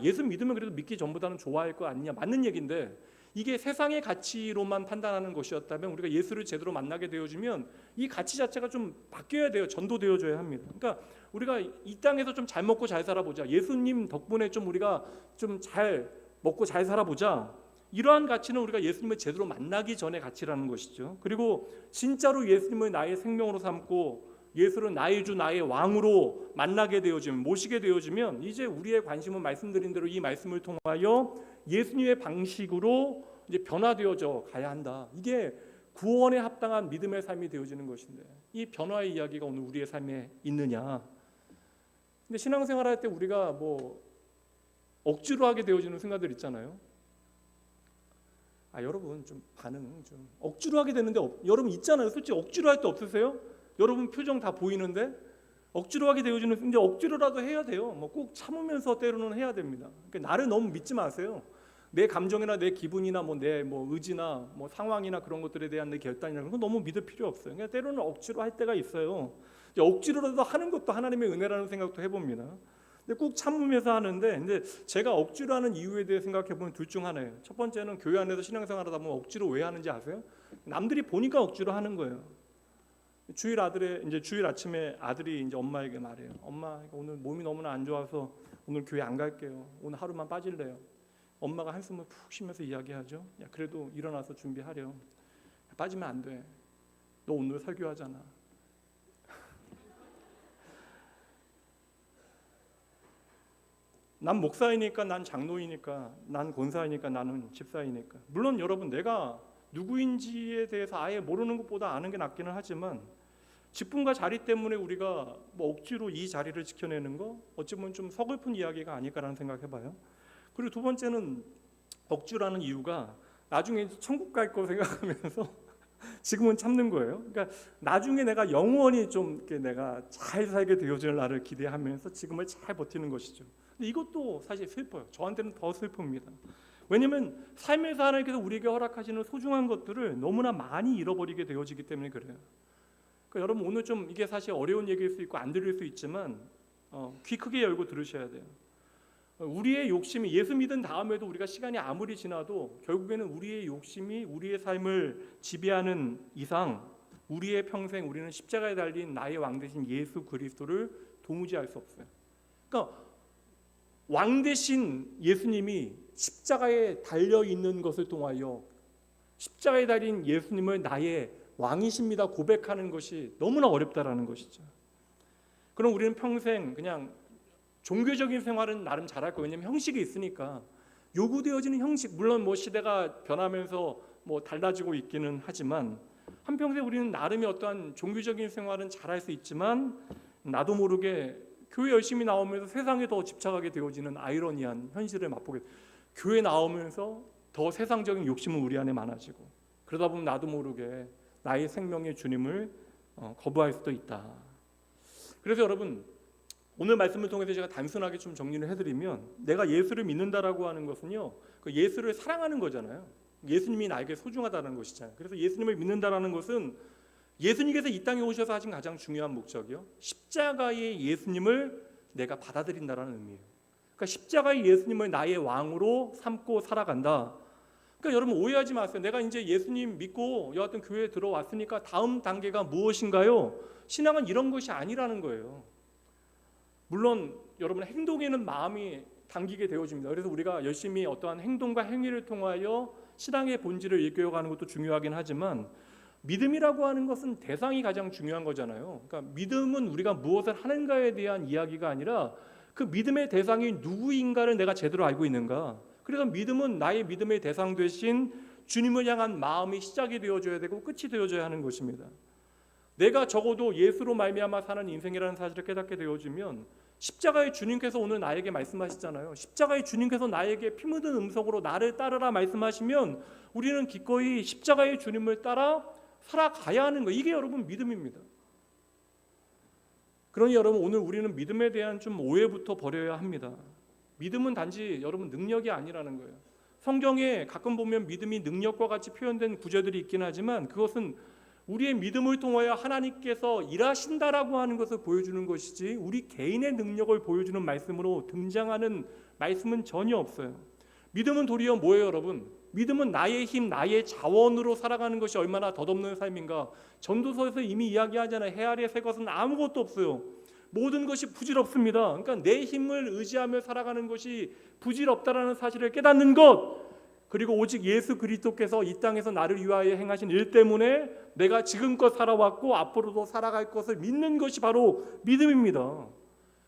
예수 믿으면 그래도 믿기 전보다는 좋아할 거 아니냐, 맞는 얘기인데, 이게 세상의 가치로만 판단하는 것이었다면 우리가 예수를 제대로 만나게 되어지면 이 가치 자체가 좀 바뀌어야 돼요. 전도되어져야 합니다. 그러니까 우리가 이 땅에서 좀 잘 먹고 잘 살아보자, 예수님 덕분에 좀 우리가 좀 잘 먹고 잘 살아보자, 이러한 가치는 우리가 예수님을 제대로 만나기 전의 가치라는 것이죠. 그리고 진짜로 예수님을 나의 생명으로 삼고 예수를 나의 주 나의 왕으로 만나게 되어지면, 모시게 되어지면 이제 우리의 관심은 말씀드린 대로 이 말씀을 통하여 예수님의 방식으로 이제 변화되어져 가야 한다. 이게 구원에 합당한 믿음의 삶이 되어지는 것인데, 이 변화의 이야기가 오늘 우리의 삶에 있느냐? 근데 신앙생활할 때 우리가 뭐 억지로 하게 되어지는 순간들 있잖아요. 여러분 좀 반응 좀 억지로 하게 되는데 여러분 있잖아요. 솔직히 억지로 할 때 없으세요? 여러분 표정 다 보이는데 억지로 하게 되어지는, 이제 억지로라도 해야 돼요. 뭐 꼭 참으면서 때로는 해야 됩니다. 그러니까 나를 너무 믿지 마세요. 내 감정이나 내 기분이나 내 의지나 상황이나 그런 것들에 대한 내 결단이라는 건 너무 믿을 필요 없어요. 그냥 때로는 억지로 할 때가 있어요. 이제 억지로라도 하는 것도 하나님의 은혜라는 생각도 해봅니다. 근데 꼭 참으면서 하는데, 근데 제가 억지로 하는 이유에 대해 생각해 보면 둘 중 하나예요. 첫 번째는 교회 안에서 신앙생활하다 보면 억지로 왜 하는지 아세요? 남들이 보니까 억지로 하는 거예요. 주일 아침에 아들이 이제 엄마에게 말해요. 엄마, 오늘 몸이 너무나 안 좋아서 오늘 교회 안 갈게요. 오늘 하루만 빠질래요. 엄마가 한숨을 푹 쉬면서 이야기하죠. 야, 그래도 일어나서 준비하렴. 빠지면 안 돼. 너 오늘 설교하잖아. 난 목사이니까, 난 장로이니까, 난 권사이니까, 나는 집사이니까. 물론 여러분, 내가 누구인지에 대해서 아예 모르는 것보다 아는 게 낫기는 하지만 직분과 자리 때문에 우리가 뭐 억지로 이 자리를 지켜내는 거 어찌 보면 좀 서글픈 이야기가 아닐까라는 생각해봐요. 그리고 두 번째는 억지라는 이유가 나중에 천국 갈 거 생각하면서 지금은 참는 거예요. 그러니까 나중에 내가 영원히 좀 이렇게 내가 잘 살게 되어질 날을 기대하면서 지금을 잘 버티는 것이죠. 근데 이것도 사실 슬퍼요. 저한테는 더 슬픕니다. 왜냐하면 삶에서 하나님께서 우리에게 허락하시는 소중한 것들을 너무나 많이 잃어버리게 되어지기 때문에 그래요. 그러니까 여러분, 오늘 좀 이게 사실 어려운 얘기일 수 있고 안 들릴 수 있지만 귀 크게 열고 들으셔야 돼요. 우리의 욕심이, 예수 믿은 다음에도 우리가 시간이 아무리 지나도 결국에는 우리의 욕심이 우리의 삶을 지배하는 이상 우리의 평생 우리는 십자가에 달린 나의 왕 대신 예수 그리스도를 도무지 알 수 없어요. 그러니까 왕 대신 예수님이 십자가에 달려 있는 것을 통하여 십자가에 달린 예수님을 나의 왕이십니다 고백하는 것이 너무나 어렵다라는 것이죠. 그럼 우리는 평생 그냥 종교적인 생활은 나름 잘할 거예요. 왜냐하면 형식이 있으니까. 요구되어지는 형식, 물론 뭐 시대가 변하면서 뭐 달라지고 있기는 하지만 한평생 우리는 나름의 어떠한 종교적인 생활은 잘할 수 있지만 나도 모르게 교회 열심히 나오면서 세상에 더 집착하게 되어지는 아이러니한 현실을 맛보게 돼요. 교회 나오면서 더 세상적인 욕심은 우리 안에 많아지고 그러다 보면 나도 모르게 나의 생명의 주님을 거부할 수도 있다. 그래서 여러분, 오늘 말씀을 통해서 제가 단순하게 좀 정리를 해드리면 내가 예수를 믿는다라고 하는 것은요, 그 예수를 사랑하는 거잖아요. 예수님이 나에게 소중하다는 것이잖아요. 그래서 예수님을 믿는다라는 것은 예수님께서 이 땅에 오셔서 하신 가장 중요한 목적이요, 십자가의 예수님을 내가 받아들인다라는 의미예요. 그러니까 십자가의 예수님을 나의 왕으로 삼고 살아간다. 그러니까 여러분 오해하지 마세요. 내가 이제 예수님 믿고 여하튼 교회에 들어왔으니까 다음 단계가 무엇인가요? 신앙은 이런 것이 아니라는 거예요. 물론 여러분 행동에는 마음이 당기게 되어집니다. 그래서 우리가 열심히 어떠한 행동과 행위를 통하여 신앙의 본질을 일깨워가는 것도 중요하긴 하지만 믿음이라고 하는 것은 대상이 가장 중요한 거잖아요. 그러니까 믿음은 우리가 무엇을 하는가에 대한 이야기가 아니라 그 믿음의 대상이 누구인가를 내가 제대로 알고 있는가. 그래서 믿음은 나의 믿음의 대상 되신 주님을 향한 마음이 시작이 되어줘야 되고 끝이 되어줘야 하는 것입니다. 내가 적어도 예수로 말미암아 사는 인생이라는 사실을 깨닫게 되어지면 십자가의 주님께서 오늘 나에게 말씀하시잖아요. 십자가의 주님께서 나에게 피 묻은 음성으로 나를 따르라 말씀하시면 우리는 기꺼이 십자가의 주님을 따라 살아가야 하는 거예요. 이게 여러분 믿음입니다. 그러니 여러분 오늘 우리는 믿음에 대한 좀 오해부터 버려야 합니다. 믿음은 단지 여러분 능력이 아니라는 거예요. 성경에 가끔 보면 믿음이 능력과 같이 표현된 구절들이 있긴 하지만 그것은 우리의 믿음을 통하여 하나님께서 일하신다라고 하는 것을 보여주는 것이지 우리 개인의 능력을 보여주는 말씀으로 등장하는 말씀은 전혀 없어요. 믿음은 도리어 뭐예요 여러분? 믿음은 나의 힘, 나의 자원으로 살아가는 것이 얼마나 덧없는 삶인가. 전도서에서 이미 이야기하잖아요. 해 아래 새 것은 아무것도 없어요. 모든 것이 부질없습니다. 그러니까 내 힘을 의지하며 살아가는 것이 부질없다라는 사실을 깨닫는 것, 그리고 오직 예수 그리스도께서 이 땅에서 나를 위하여 행하신 일 때문에 내가 지금껏 살아왔고 앞으로도 살아갈 것을 믿는 것이 바로 믿음입니다.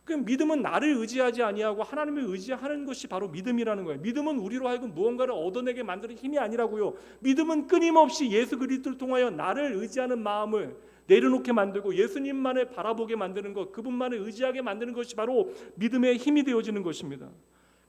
그 믿음은 나를 의지하지 아니하고 하나님을 의지하는 것이 바로 믿음이라는 거예요. 믿음은 우리로 하여금 무언가를 얻어내게 만드는 힘이 아니라고요. 믿음은 끊임없이 예수 그리스도를 통하여 나를 의지하는 마음을 내려놓게 만들고 예수님만을 바라보게 만드는 것, 그분만을 의지하게 만드는 것이 바로 믿음의 힘이 되어지는 것입니다.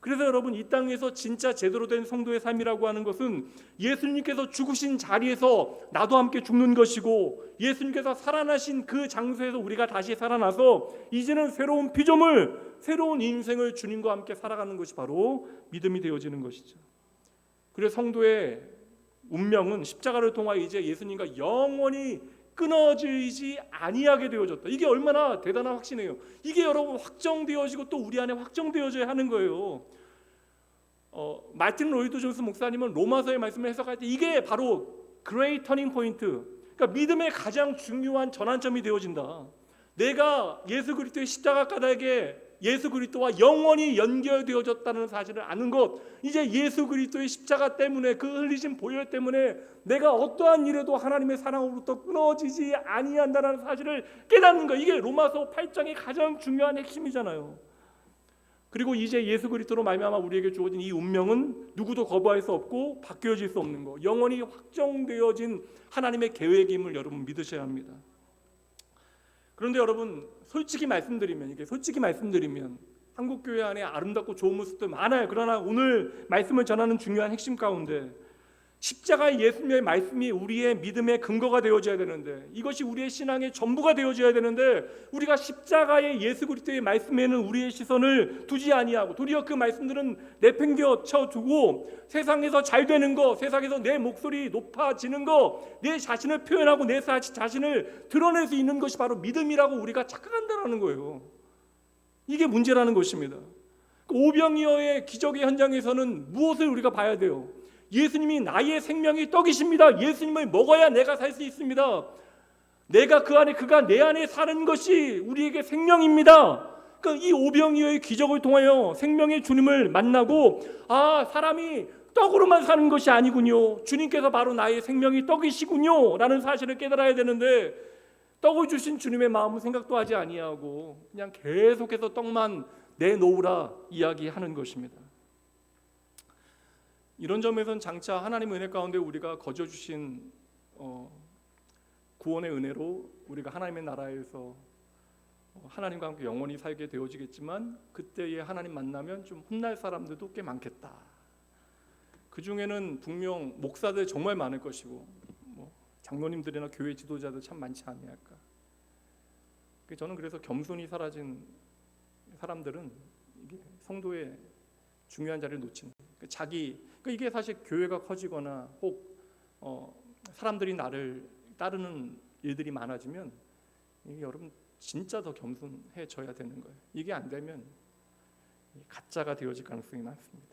그래서 여러분 이 땅에서 진짜 제대로 된 성도의 삶이라고 하는 것은 예수님께서 죽으신 자리에서 나도 함께 죽는 것이고 예수님께서 살아나신 그 장소에서 우리가 다시 살아나서 이제는 새로운 피조물, 새로운 인생을 주님과 함께 살아가는 것이 바로 믿음이 되어지는 것이죠. 그래서 성도의 운명은 십자가를 통하여 이제 예수님과 영원히 끊어지지 아니하게 되어졌다. 이게 얼마나 대단한 확신이에요. 이게 여러분 확정되어지고 또 우리 안에 확정되어져야 하는 거예요. 마틴 로이드 존스 목사님은 로마서의 말씀을 해석할 때 이게 바로 그레이트 터닝 포인트, 그러니까 믿음의 가장 중요한 전환점이 되어진다. 내가 예수 그리스도의 십자가 까닭에 예수 그리스도와 영원히 연결되어졌다는 사실을 아는 것, 이제 예수 그리스도의 십자가 때문에 그 흘리신 보혈 때문에 내가 어떠한 일에도 하나님의 사랑으로부터 끊어지지 아니한다는 사실을 깨닫는 것, 이게 로마서 8장의 가장 중요한 핵심이잖아요. 그리고 이제 예수 그리스도로 말미암아 우리에게 주어진 이 운명은 누구도 거부할 수 없고 바뀌어질 수 없는 거, 영원히 확정되어진 하나님의 계획임을 여러분 믿으셔야 합니다. 그런데 여러분 솔직히 말씀드리면 한국 교회 안에 아름답고 좋은 모습도 많아요. 그러나 오늘 말씀을 전하는 중요한 핵심 가운데 십자가의 예수님의 말씀이 우리의 믿음의 근거가 되어져야 되는데, 이것이 우리의 신앙의 전부가 되어져야 되는데, 우리가 십자가의 예수 그리스도의 말씀에는 우리의 시선을 두지 아니하고 도리어 그 말씀들은 내팽개쳐 두고 세상에서 잘 되는 거, 세상에서 내 목소리 높아지는 거, 내 자신을 표현하고 내 자신을 드러낼 수 있는 것이 바로 믿음이라고 우리가 착각한다는 거예요. 이게 문제라는 것입니다. 오병이어의 기적의 현장에서는 무엇을 우리가 봐야 돼요? 예수님이 나의 생명의 떡이십니다. 예수님을 먹어야 내가 살 수 있습니다. 내가 그 안에, 그가 내 안에 사는 것이 우리에게 생명입니다. 그러니까 이 오병이어의 기적을 통하여 생명의 주님을 만나고, 사람이 떡으로만 사는 것이 아니군요, 주님께서 바로 나의 생명의 떡이시군요 라는 사실을 깨달아야 되는데, 떡을 주신 주님의 마음은 생각도 하지 아니하고 그냥 계속해서 떡만 내놓으라 이야기하는 것입니다. 이런 점에서는 장차 하나님의 은혜 가운데 우리가 거저 주신 구원의 은혜로 우리가 하나님의 나라에서 하나님과 함께 영원히 살게 되어지겠지만, 그때에 하나님 만나면 좀 혼날 사람들도 꽤 많겠다. 그 중에는 분명 목사들 정말 많을 것이고, 장로님들이나 교회 지도자들 참 많지 않을까. 저는 그래서 겸손히 사라진 사람들은 이게 성도의 중요한 자리를 놓치는, 이게 사실 교회가 커지거나 혹 사람들이 나를 따르는 일들이 많아지면, 이게 여러분 진짜 더 겸손해져야 되는 거예요. 이게 안 되면 가짜가 되어질 가능성이 많습니다.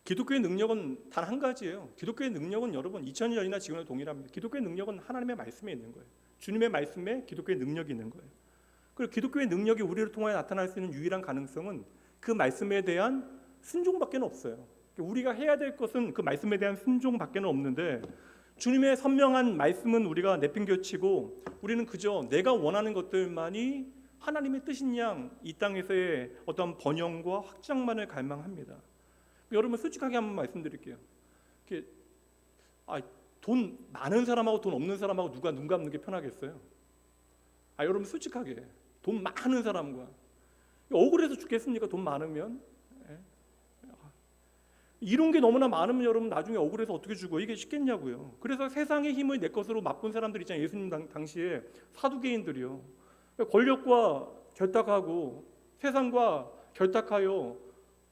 기독교의 능력은 단 한 가지예요. 기독교의 능력은 여러분 2000년이나 지금과 동일합니다. 기독교의 능력은 하나님의 말씀에 있는 거예요. 주님의 말씀에 기독교의 능력이 있는 거예요. 그리고 기독교의 능력이 우리를 통하여 나타날 수 있는 유일한 가능성은 그 말씀에 대한 순종밖에 없어요. 우리가 해야 될 것은 그 말씀에 대한 순종밖에 없는데, 주님의 선명한 말씀은 우리가 내팽개치고 우리는 그저 내가 원하는 것들만이 하나님의 뜻인 양 이 땅에서의 어떤 번영과 확장만을 갈망합니다. 여러분 솔직하게 한번 말씀드릴게요. 돈 많은 사람하고 돈 없는 사람하고 누가 눈 감는 게 편하겠어요? 여러분 솔직하게 돈 많은 사람과, 억울해서 죽겠습니까? 돈 많으면? 이런 게 너무나 많으면 여러분 나중에 억울해서 어떻게 죽어? 이게 쉽겠냐고요. 그래서 세상의 힘을 내 것으로 맛본 사람들 있잖아요. 예수님 당시에 사두개인들이요, 권력과 결탁하고 세상과 결탁하여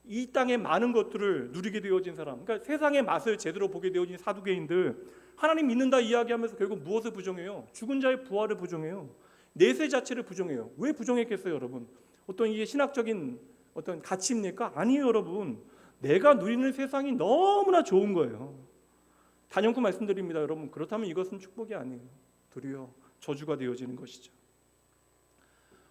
이 땅의 많은 것들을 누리게 되어진 사람, 그러니까 세상의 맛을 제대로 보게 되어진 사두개인들, 하나님 믿는다 이야기하면서 결국 무엇을 부정해요? 죽은 자의 부활을 부정해요. 내세 자체를 부정해요. 왜 부정했겠어요, 여러분? 어떤 이게 신학적인 어떤 가치입니까? 아니에요, 여러분. 내가 누리는 세상이 너무나 좋은 거예요. 단연코 말씀드립니다, 여러분. 그렇다면 이것은 축복이 아니에요. 도리어 저주가 되어지는 것이죠.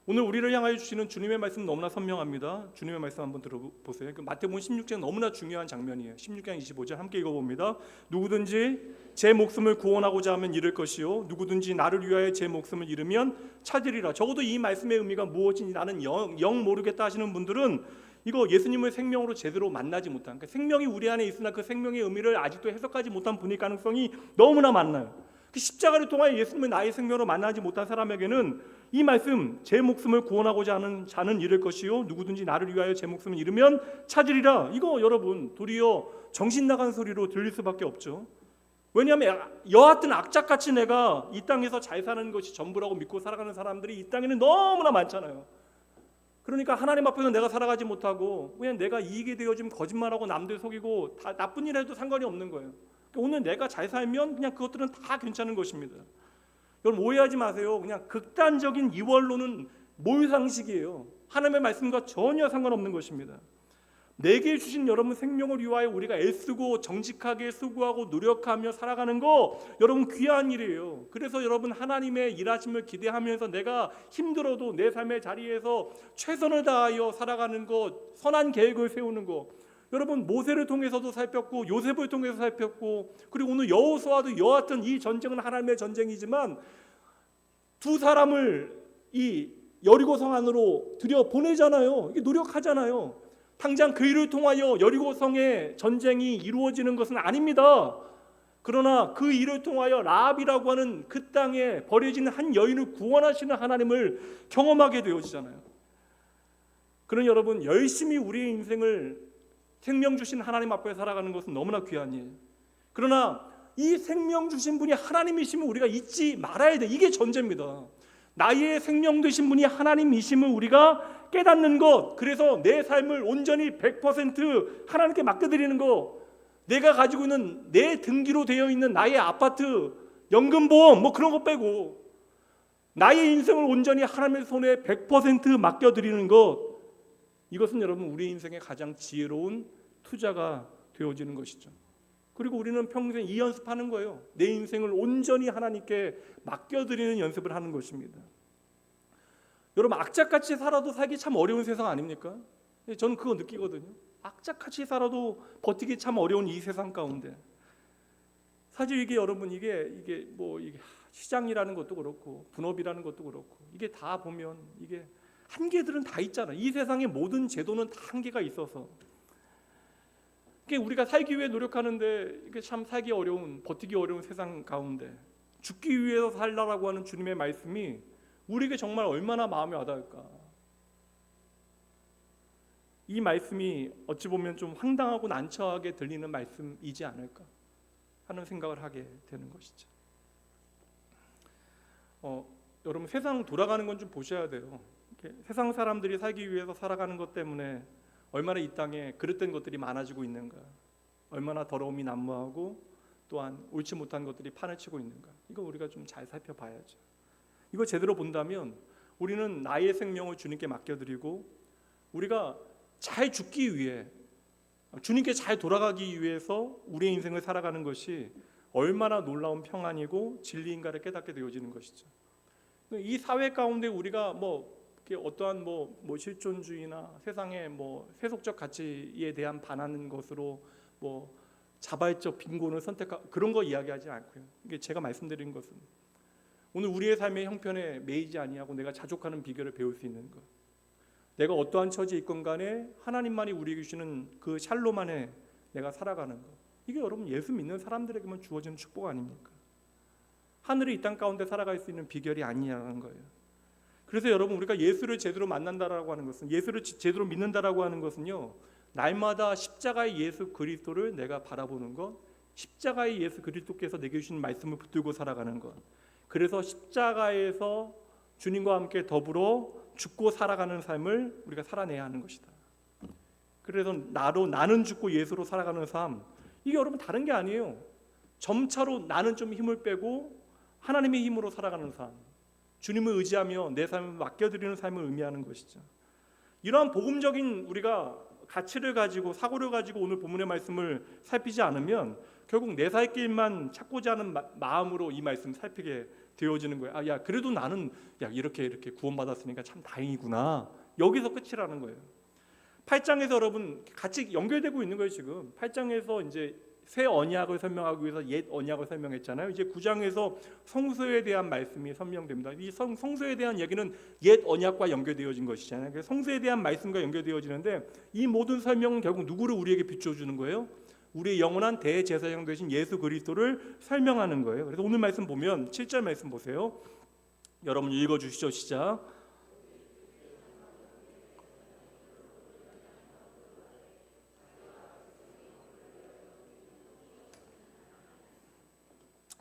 오늘 우리를 향하여 주시는 주님의 말씀 너무나 선명합니다. 주님의 말씀 한번 들어보세요. 마태복음 16장 너무나 중요한 장면이에요. 16장 25절 함께 읽어봅니다. 누구든지 제 목숨을 구원하고자 하면 잃을 것이요, 누구든지 나를 위하여 제 목숨을 잃으면 찾으리라. 적어도 이 말씀의 의미가 무엇인지 나는 영 모르겠다 하시는 분들은 이거 예수님을 생명으로 제대로 만나지 못한, 그러니까 생명이 우리 안에 있으나 그 생명의 의미를 아직도 해석하지 못한 분일 가능성이 너무나 많나요? 그 십자가를 통하여 예수님을 나의 생명으로 만나지 못한 사람에게는 이 말씀, 제 목숨을 구원하고자 하는 자는 잃을 것이요, 누구든지 나를 위하여 제 목숨을 잃으면 찾으리라. 이거 여러분 도리어 정신 나간 소리로 들릴 수밖에 없죠. 왜냐하면 여하튼 악착같이 내가 이 땅에서 잘 사는 것이 전부라고 믿고 살아가는 사람들이 이 땅에는 너무나 많잖아요. 그러니까 하나님 앞에서 내가 살아가지 못하고 그냥 내가 이익이 되어지면 거짓말하고 남들 속이고 다 나쁜 일 해도 상관이 없는 거예요. 오늘 내가 잘 살면 그냥 그것들은 다 괜찮은 것입니다. 여러분 오해하지 마세요. 그냥 극단적인 이원론은 몰상식이에요. 하나님의 말씀과 전혀 상관없는 것입니다. 내게 주신 여러분 생명을 위하여 우리가 애쓰고 정직하게 수고하고 노력하며 살아가는 거 여러분 귀한 일이에요. 그래서 여러분 하나님의 일하심을 기대하면서 내가 힘들어도 내 삶의 자리에서 최선을 다하여 살아가는 것, 선한 계획을 세우는 것, 여러분 모세를 통해서도 살폈고 요셉을 통해서 살폈고, 그리고 오늘 여호수아도 여하튼 이 전쟁은 하나님의 전쟁이지만 두 사람을 이 여리고성 안으로 들여 보내잖아요. 이게 노력하잖아요. 당장 그 일을 통하여 여리고성의 전쟁이 이루어지는 것은 아닙니다. 그러나 그 일을 통하여 라합이라고 하는 그 땅에 버려진 한 여인을 구원하시는 하나님을 경험하게 되어지잖아요. 그러니 여러분, 열심히 우리의 인생을 생명 주신 하나님 앞에 살아가는 것은 너무나 귀한 일. 그러나 이 생명 주신 분이 하나님이심을 우리가 잊지 말아야 돼. 이게 전제입니다. 나의 생명 되신 분이 하나님이심을 우리가 깨닫는 것, 그래서 내 삶을 온전히 100% 하나님께 맡겨드리는 것, 내가 가지고 있는 내 등기로 되어 있는 나의 아파트, 연금보험 뭐 그런 거 빼고 나의 인생을 온전히 하나님의 손에 100% 맡겨드리는 것, 이것은 여러분 우리 인생의 가장 지혜로운 투자가 되어지는 것이죠. 그리고 우리는 평생 이 연습하는 거예요. 내 인생을 온전히 하나님께 맡겨드리는 연습을 하는 것입니다. 여러분, 악착같이 살아도 살기 참 어려운 세상 아닙니까? 저는 그거 느끼거든요. 악착같이 살아도 버티기 참 어려운 이 세상 가운데, 사실 이게 여러분 이게 시장이라는 것도 그렇고 분업이라는 것도 그렇고, 이게 다 보면 이게 한계들은 다 있잖아요. 이 세상의 모든 제도는 다 한계가 있어서 우리가 살기 위해 노력하는데 이게 참 살기 어려운, 버티기 어려운 세상 가운데 죽기 위해서 살라라고 하는 주님의 말씀이 우리에게 정말 얼마나 마음에 와닿을까. 이 말씀이 어찌 보면 좀 황당하고 난처하게 들리는 말씀이지 않을까 하는 생각을 하게 되는 것이죠. 여러분, 세상 돌아가는 건 좀 보셔야 돼요. 세상 사람들이 살기 위해서 살아가는 것 때문에 얼마나 이 땅에 그릇된 것들이 많아지고 있는가, 얼마나 더러움이 난무하고 또한 옳지 못한 것들이 판을 치고 있는가, 이거 우리가 좀 잘 살펴봐야죠. 이거 제대로 본다면 우리는 나의 생명을 주님께 맡겨드리고 우리가 잘 죽기 위해, 주님께 잘 돌아가기 위해서 우리의 인생을 살아가는 것이 얼마나 놀라운 평안이고 진리인가를 깨닫게 되어지는 것이죠. 이 사회 가운데 우리가 어떠한 실존주의나 세상의 세속적 가치에 대한 반하는 것으로 자발적 빈곤을 선택하, 그런 거 이야기하지 않고요. 이게 제가 말씀드린 것은 오늘 우리의 삶의 형편에 매이지 아니하고 내가 자족하는 비결을 배울 수 있는 것, 내가 어떠한 처지에 있건 간에 하나님만이 우리에게 주시는 그 샬롬 안에 내가 살아가는 것, 이게 여러분 예수 믿는 사람들에게만 주어지는 축복 아닙니까? 하늘의 이 땅 가운데 살아갈 수 있는 비결이 아니냐는 거예요. 그래서 여러분, 우리가 예수를 제대로 만난다라고 하는 것은, 예수를 제대로 믿는다라고 하는 것은요, 날마다 십자가의 예수 그리스도를 내가 바라보는 것, 십자가의 예수 그리스도께서 내게 주신 말씀을 붙들고 살아가는 것, 그래서 십자가에서 주님과 함께 더불어 죽고 살아가는 삶을 우리가 살아내야 하는 것이다. 그래서 나는 죽고 예수로 살아가는 삶, 이게 여러분 다른 게 아니에요. 점차로 나는 좀 힘을 빼고 하나님의 힘으로 살아가는 삶, 주님을 의지하며 내 삶을 맡겨드리는 삶을 의미하는 것이죠. 이러한 복음적인 우리가 가치를 가지고, 사고를 가지고 오늘 본문의 말씀을 살피지 않으면 결국 내 살 길만 찾고자 하는 마음으로 이 말씀 살피게 되어지는 거예요. 그래도 나는 이렇게 구원받았으니까 참 다행이구나, 여기서 끝이라는 거예요. 8장에서 여러분 같이 연결되고 있는 거예요. 지금 8장에서 이제 새 언약을 설명하기 위해서 옛 언약을 설명했잖아요. 이제 9장에서 성소에 대한 말씀이 설명됩니다. 이 성소에 대한 얘기는 옛 언약과 연결되어진 것이잖아요. 그래서 성소에 대한 말씀과 연결되어지는데, 이 모든 설명은 결국 누구를 우리에게 비춰주는 거예요? 우리의 영원한 대제사장 되신 예수 그리스도를 설명하는 거예요. 그래서 오늘 말씀 보면 7절 말씀 보세요. 여러분 읽어주시죠. 시작.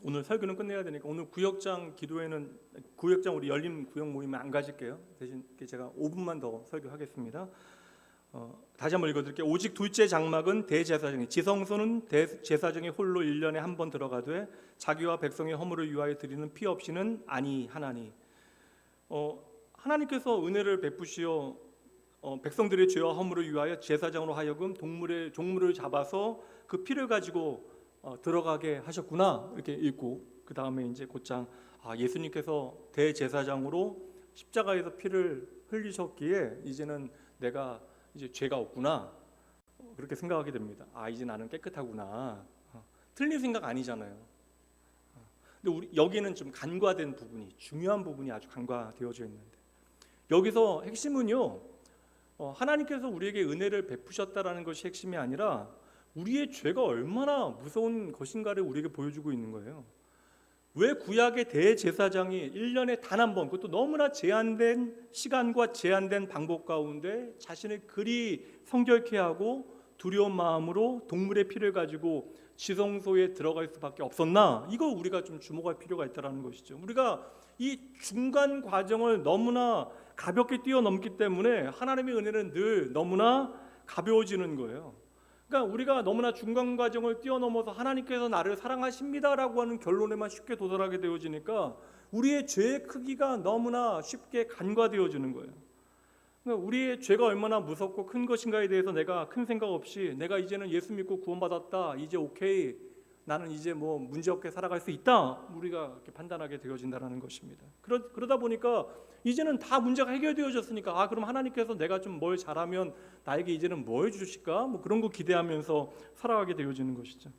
오늘 설교는 끝내야 되니까 오늘 구역장 기도회는, 구역장 우리 열린 구역 모임에 안 가질게요. 대신 제가 5분만 더 설교하겠습니다. 다시 한번 읽어드릴게요. 오직 둘째 장막은 대제사장이, 지성소는 대제사장이 홀로 1년에 한 번 들어가되 자기와 백성의 허물을 위하여 드리는 피 없이는 아니하나니. 하나님께서 은혜를 베푸시어 백성들의 죄와 허물을 위하여 제사장으로 하여금 종물을 잡아서 그 피를 가지고 들어가게 하셨구나, 이렇게 읽고, 그 다음에 이제 곧장 예수님께서 대제사장으로 십자가에서 피를 흘리셨기에 이제는 내가 이제 죄가 없구나, 그렇게 생각하게 됩니다. 이제 나는 깨끗하구나. 틀린 생각 아니잖아요. 근데 여기는 좀 간과된 부분이, 중요한 부분이 아주 간과되어져 있는데, 여기서 핵심은요, 하나님께서 우리에게 은혜를 베푸셨다라는 것이 핵심이 아니라 우리의 죄가 얼마나 무서운 것인가를 우리에게 보여주고 있는 거예요. 왜 구약의 대제사장이 1년에 단 한 번, 그것도 너무나 제한된 시간과 제한된 방법 가운데 자신을 그리 성결케 하고 두려운 마음으로 동물의 피를 가지고 지성소에 들어갈 수밖에 없었나? 이거 우리가 좀 주목할 필요가 있다는 것이죠. 우리가 이 중간 과정을 너무나 가볍게 뛰어넘기 때문에 하나님의 은혜는 늘 너무나 가벼워지는 거예요. 그러니까 우리가 너무나 중간 과정을 뛰어넘어서 하나님께서 나를 사랑하십니다라고 하는 결론에만 쉽게 도달하게 되어지니까 우리의 죄의 크기가 너무나 쉽게 간과되어지는 거예요. 그러니까 우리의 죄가 얼마나 무섭고 큰 것인가에 대해서 내가 큰 생각 없이 내가 이제는 예수 믿고 구원받았다, 이제 오케이, 나는 이제 뭐 문제없게 살아갈 수 있다, 우리가 이렇게 판단하게 되어진다는 것입니다. 그러다 보니까 이제는 다 문제가 해결되어졌으니까 그럼 하나님께서 내가 좀 뭘 잘하면 나에게 이제는 뭘 주실까? 뭐 그런 거 기대하면서 살아가게 되어지는 것이죠.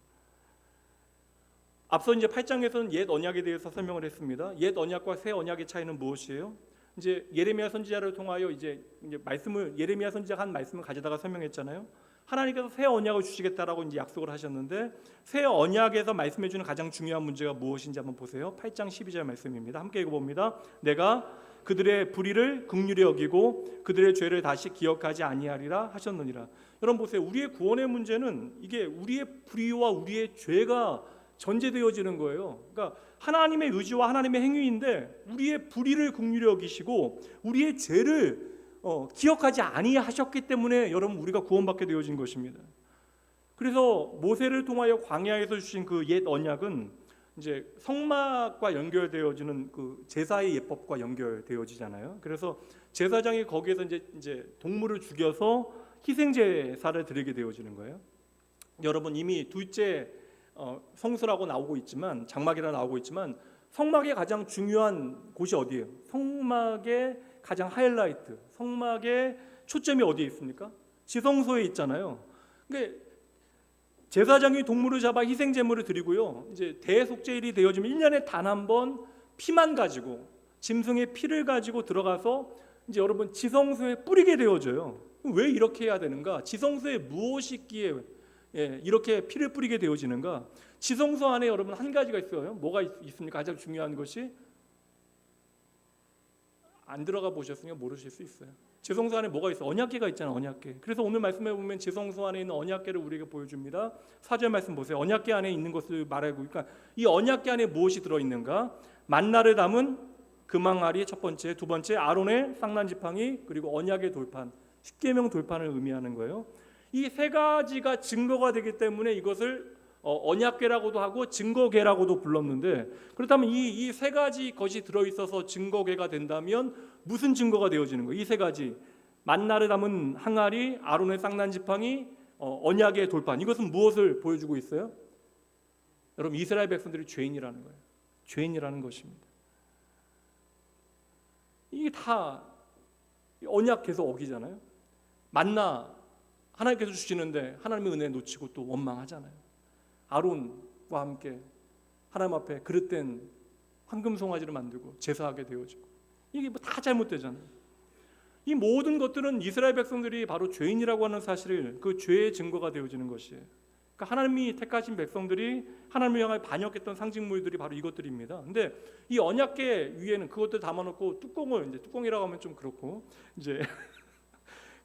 앞서 이제 8장에서는 옛 언약에 대해서 설명을 했습니다. 옛 언약과 새 언약의 차이는 무엇이에요? 이제 예레미야 선지자를 통하여 이제 말씀을, 예레미야 선지자가 한 말씀을 가져다가 설명했잖아요. 하나님께서 새 언약을 주시겠다라고 이제 약속을 하셨는데, 새 언약에서 말씀해 주는 가장 중요한 문제가 무엇인지 한번 보세요. 8장 12절 말씀입니다. 함께 읽어봅니다. 내가 그들의 불의를 긍휼히 여기고 그들의 죄를 다시 기억하지 아니하리라 하셨느니라. 여러분 보세요. 우리의 구원의 문제는 이게 우리의 불의와 우리의 죄가 전제되어지는 거예요. 그러니까 하나님의 의지와 하나님의 행위인데 우리의 불의를 긍휼히 여기시고 우리의 죄를 기억하지 아니하셨기 때문에 여러분 우리가 구원받게 되어진 것입니다. 그래서 모세를 통하여 광야에서 주신 그 옛 언약은 이제 성막과 연결되어지는 그 제사의 예법과 연결되어지잖아요. 그래서 제사장이 거기에서 이제 동물을 죽여서 희생 제사를 드리게 되어지는 거예요. 여러분 이미 둘째 성수라고 나오고 있지만, 장막이라 나오고 있지만, 성막의 가장 중요한 곳이 어디예요? 성막의 가장 하이라이트, 성막의 초점이 어디에 있습니까? 지성소에 있잖아요. 그러니까 제사장이 동물을 잡아 희생 제물을 드리고요. 이제 대속죄일이 되어지면 1년에 단 한 번 피만 가지고, 짐승의 피를 가지고 들어가서 이제 여러분 지성소에 뿌리게 되어져요. 왜 이렇게 해야 되는가? 지성소에 무엇이 있기에 이렇게 피를 뿌리게 되어지는가? 지성소 안에 여러분 한 가지가 있어요. 뭐가 있습니까? 가장 중요한 것이, 안 들어가 보셨으니까 모르실 수 있어요. 지성소 안에 뭐가 있어? 언약궤가 있잖아요. 언약궤. 그래서 오늘 말씀해 보면 지성소 안에 있는 언약궤를 우리에게 보여줍니다. 4절 말씀 보세요. 언약궤 안에 있는 것을 말하고, 그러니까 이 언약궤 안에 무엇이 들어있는가? 만나를 담은 금항아리 첫 번째, 두 번째 아론의 쌍난 지팡이, 그리고 언약의 돌판, 십계명 돌판을 의미하는 거예요. 이 세 가지가 증거가 되기 때문에 이것을 언약궤라고도 하고 증거궤라고도 불렀는데, 그렇다면 이 세 가지 것이 들어있어서 증거궤가 된다면 무슨 증거가 되어지는 거예요? 이 세 가지, 만나를 담은 항아리, 아론의 쌍난 지팡이, 언약의 돌판, 이것은 무엇을 보여주고 있어요? 여러분 이스라엘 백성들이 죄인이라는 거예요. 죄인이라는 것입니다. 이게 다 언약 계속 어기잖아요. 만나 하나님께서 주시는데 하나님의 은혜 놓치고 또 원망하잖아요. 아론과 함께 하나님 앞에 그릇된 황금 송아지를 만들고 제사하게 되어지고, 이게 뭐 다 잘못되잖아요. 이 모든 것들은 이스라엘 백성들이 바로 죄인이라고 하는 사실을, 그 죄의 증거가 되어지는 것이에요. 그러니까 하나님이 택하신 백성들이 하나님을 향해 반역했던 상징물들이 바로 이것들입니다. 근데 이 언약궤 위에는 그것들 담아놓고 뚜껑을, 이제 뚜껑이라고 하면 좀 그렇고, 이제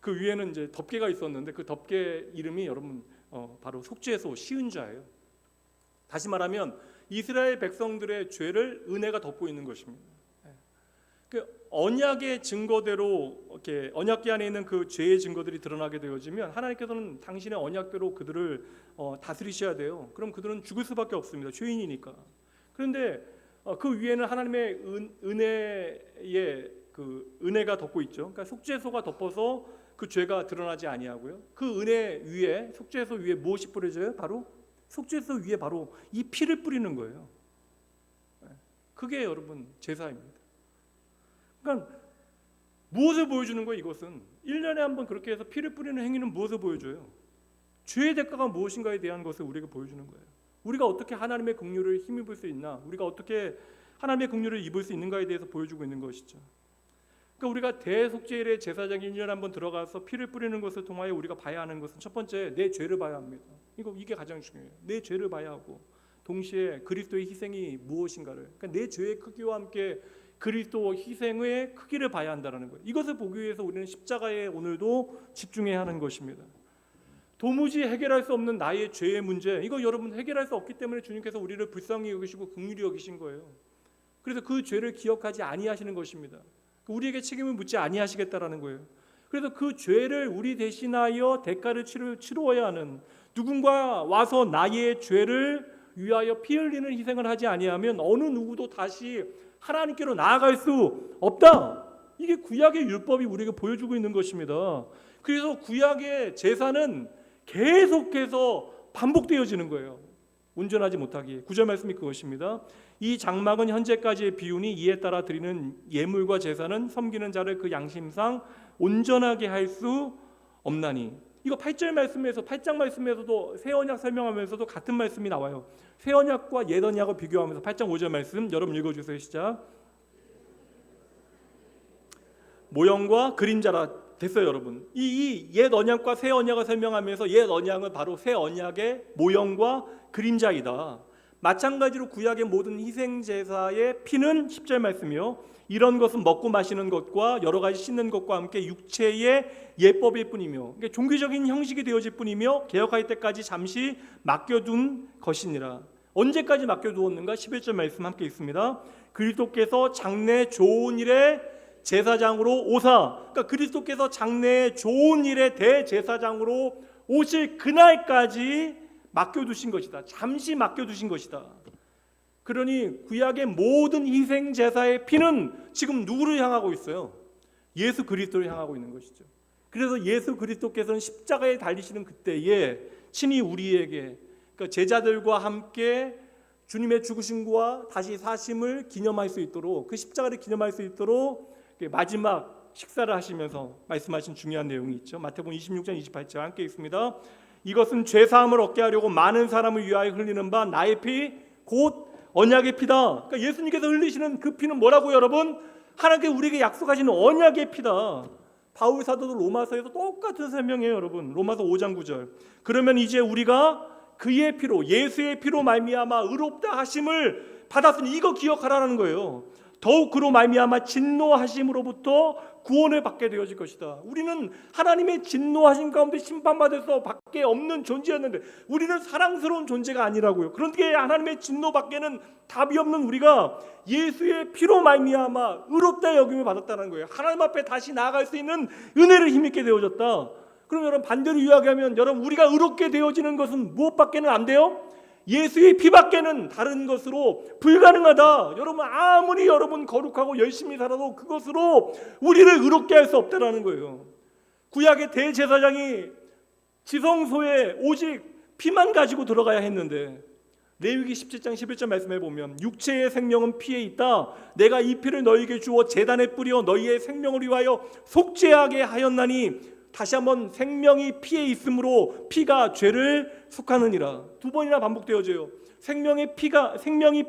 그 위에는 이제 덮개가 있었는데 그 덮개 이름이 여러분 바로 속죄소 시은자예요. 다시 말하면 이스라엘 백성들의 죄를 은혜가 덮고 있는 것입니다. 그 언약의 증거대로 이렇게 언약궤 안에 있는 그 죄의 증거들이 드러나게 되어지면 하나님께서는 당신의 언약궤로 그들을 다스리셔야 돼요. 그럼 그들은 죽을 수밖에 없습니다. 죄인이니까. 그런데 그 위에는 하나님의 은혜의 그 은혜가 덮고 있죠. 그러니까 속죄소가 덮어서 그 죄가 드러나지 아니하고요. 그 은혜 위에, 속죄소 위에 무엇이 뿌려져요? 바로 속죄소 위에 바로 이 피를 뿌리는 거예요. 그게 여러분 제사입니다. 그러니까 무엇을 보여주는 거예요? 이것은 1년에 한 번 그렇게 해서 피를 뿌리는 행위는 무엇을 보여줘요? 죄의 대가가 무엇인가에 대한 것을 우리에게 보여주는 거예요. 우리가 어떻게 하나님의 긍휼을 힘입을 수 있나, 우리가 어떻게 하나님의 긍휼을 입을 수 있는가에 대해서 보여주고 있는 것이죠. 그러니까 우리가 대속죄일의 제사장이 1년에 한번 들어가서 피를 뿌리는 것을 통하여 우리가 봐야 하는 것은 첫 번째 내 죄를 봐야 합니다. 이게 가장 중요해요. 내 죄를 봐야 하고 동시에 그리스도의 희생이 무엇인가를, 그러니까 내 죄의 크기와 함께 그리스도 희생의 크기를 봐야 한다는 거예요. 이것을 보기 위해서 우리는 십자가에 오늘도 집중해야 하는 것입니다. 도무지 해결할 수 없는 나의 죄의 문제, 이거 여러분 해결할 수 없기 때문에 주님께서 우리를 불쌍히 여기시고 긍휼히 여기신 거예요. 그래서 그 죄를 기억하지 아니하시는 것입니다. 우리에게 책임을 묻지 아니하시겠다라는 거예요. 그래서 그 죄를 우리 대신하여 대가를 치루어야 하는, 누군가 와서 나의 죄를 위하여 피 흘리는 희생을 하지 아니하면 어느 누구도 다시 하나님께로 나아갈 수 없다. 이게 구약의 율법이 우리에게 보여주고 있는 것입니다. 그래서 구약의 제사는 계속해서 반복되어지는 거예요. 온전하지 못하기에. 9절 말씀이 그것입니다. 이 장막은 현재까지의 비우니 이에 따라 드리는 예물과 제사는 섬기는 자를 그 양심상 온전하게 할 수 없나니. 이거 8절 말씀에서, 8장 말씀에서도 새 언약 설명하면서도 같은 말씀이 나와요. 새 언약과 옛 언약을 비교하면서 8장 5절 말씀 여러분 읽어주세요. 시작. 모형과 그림자라. 됐어요 여러분. 이 옛 언약과 새 언약을 설명하면서 옛 언약은 바로 새 언약의 모형과 그림자이다. 마찬가지로 구약의 모든 희생제사의 피는 10절 말씀이요, 이런 것은 먹고 마시는 것과 여러 가지 씻는 것과 함께 육체의 예법일 뿐이며, 그러니까 종교적인 형식이 되어질 뿐이며 개혁할 때까지 잠시 맡겨둔 것이니라. 언제까지 맡겨두었는가? 11절 말씀 함께 있습니다. 그리스도께서 장래 좋은 일에 제사장으로 오사, 그러니까 그리스도께서 장래의 좋은 일의 대제사장으로 오실 그날까지 맡겨두신 것이다. 잠시 맡겨두신 것이다. 그러니 구약의 모든 희생 제사의 피는 지금 누구를 향하고 있어요? 예수 그리스도를 향하고 있는 것이죠. 그래서 예수 그리스도께서는 십자가에 달리시는 그때에 친히 우리에게, 그러니까 제자들과 함께 주님의 죽으심과 다시 사심을 기념할 수 있도록, 그 십자가를 기념할 수 있도록 마지막 식사를 하시면서 말씀하신 중요한 내용이 있죠. 마태복음 26장 28절 함께 있습니다. 이것은 죄사함을 얻게 하려고 많은 사람을 위하여 흘리는 바 나의 피 곧 언약의 피다. 그러니까 예수님께서 흘리시는 그 피는 뭐라고 여러분? 하나님께 우리에게 약속하시는 언약의 피다. 바울 사도도 로마서에서 똑같은 설명이에요 여러분. 로마서 5장 9절. 그러면 이제 우리가 그의 피로, 예수의 피로 말미암아 의롭다 하심을 받았으니, 이거 기억하라는 거예요. 더욱 그로 말미암아 진노하심으로부터 구원을 받게 되어질 것이다. 우리는 하나님의 진노하심 가운데 심판받아서 밖에 없는 존재였는데 우리는 사랑스러운 존재가 아니라고요. 그런데 하나님의 진노 밖에는 답이 없는 우리가 예수의 피로 말미암아 의롭다 여김을 받았다는 거예요. 하나님 앞에 다시 나아갈 수 있는 은혜를 힘있게 되어졌다. 그럼 여러분 반대로 이야기하면, 여러분 우리가 의롭게 되어지는 것은 무엇밖에는 안 돼요? 예수의 피밖에는 다른 것으로 불가능하다. 여러분 아무리 여러분 거룩하고 열심히 살아도 그것으로 우리를 의롭게 할 수 없다라는 거예요. 구약의 대제사장이 지성소에 오직 피만 가지고 들어가야 했는데, 레위기 17장 11절 말씀해 보면 육체의 생명은 피에 있다. 내가 이 피를 너희에게 주어 제단에 뿌려 너희의 생명을 위하여 속죄하게 하였나니, 다시 한번 생명이 피에 있으므로 피가 죄를 속하느니라. 두 번이나 반복되어져요. 생명이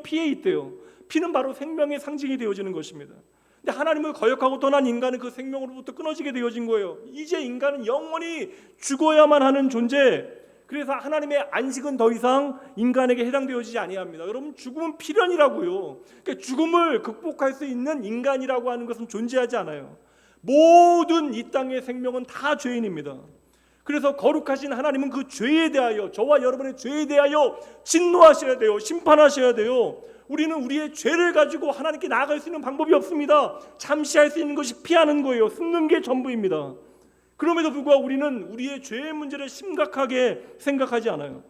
피에 있대요. 피는 바로 생명의 상징이 되어지는 것입니다. 근데 하나님을 거역하고 떠난 인간은 그 생명으로부터 끊어지게 되어진 거예요. 이제 인간은 영원히 죽어야만 하는 존재. 그래서 하나님의 안식은 더 이상 인간에게 해당되어지지 아니합니다. 여러분 죽음은 필연이라고요. 그러니까 죽음을 극복할 수 있는 인간이라고 하는 것은 존재하지 않아요. 모든 이 땅의 생명은 다 죄인입니다. 그래서 거룩하신 하나님은 그 죄에 대하여, 저와 여러분의 죄에 대하여 진노하셔야 돼요. 심판하셔야 돼요. 우리는 우리의 죄를 가지고 하나님께 나아갈 수 있는 방법이 없습니다. 잠시 할 수 있는 것이 피하는 거예요. 숨는 게 전부입니다. 그럼에도 불구하고 우리는 우리의 죄의 문제를 심각하게 생각하지 않아요.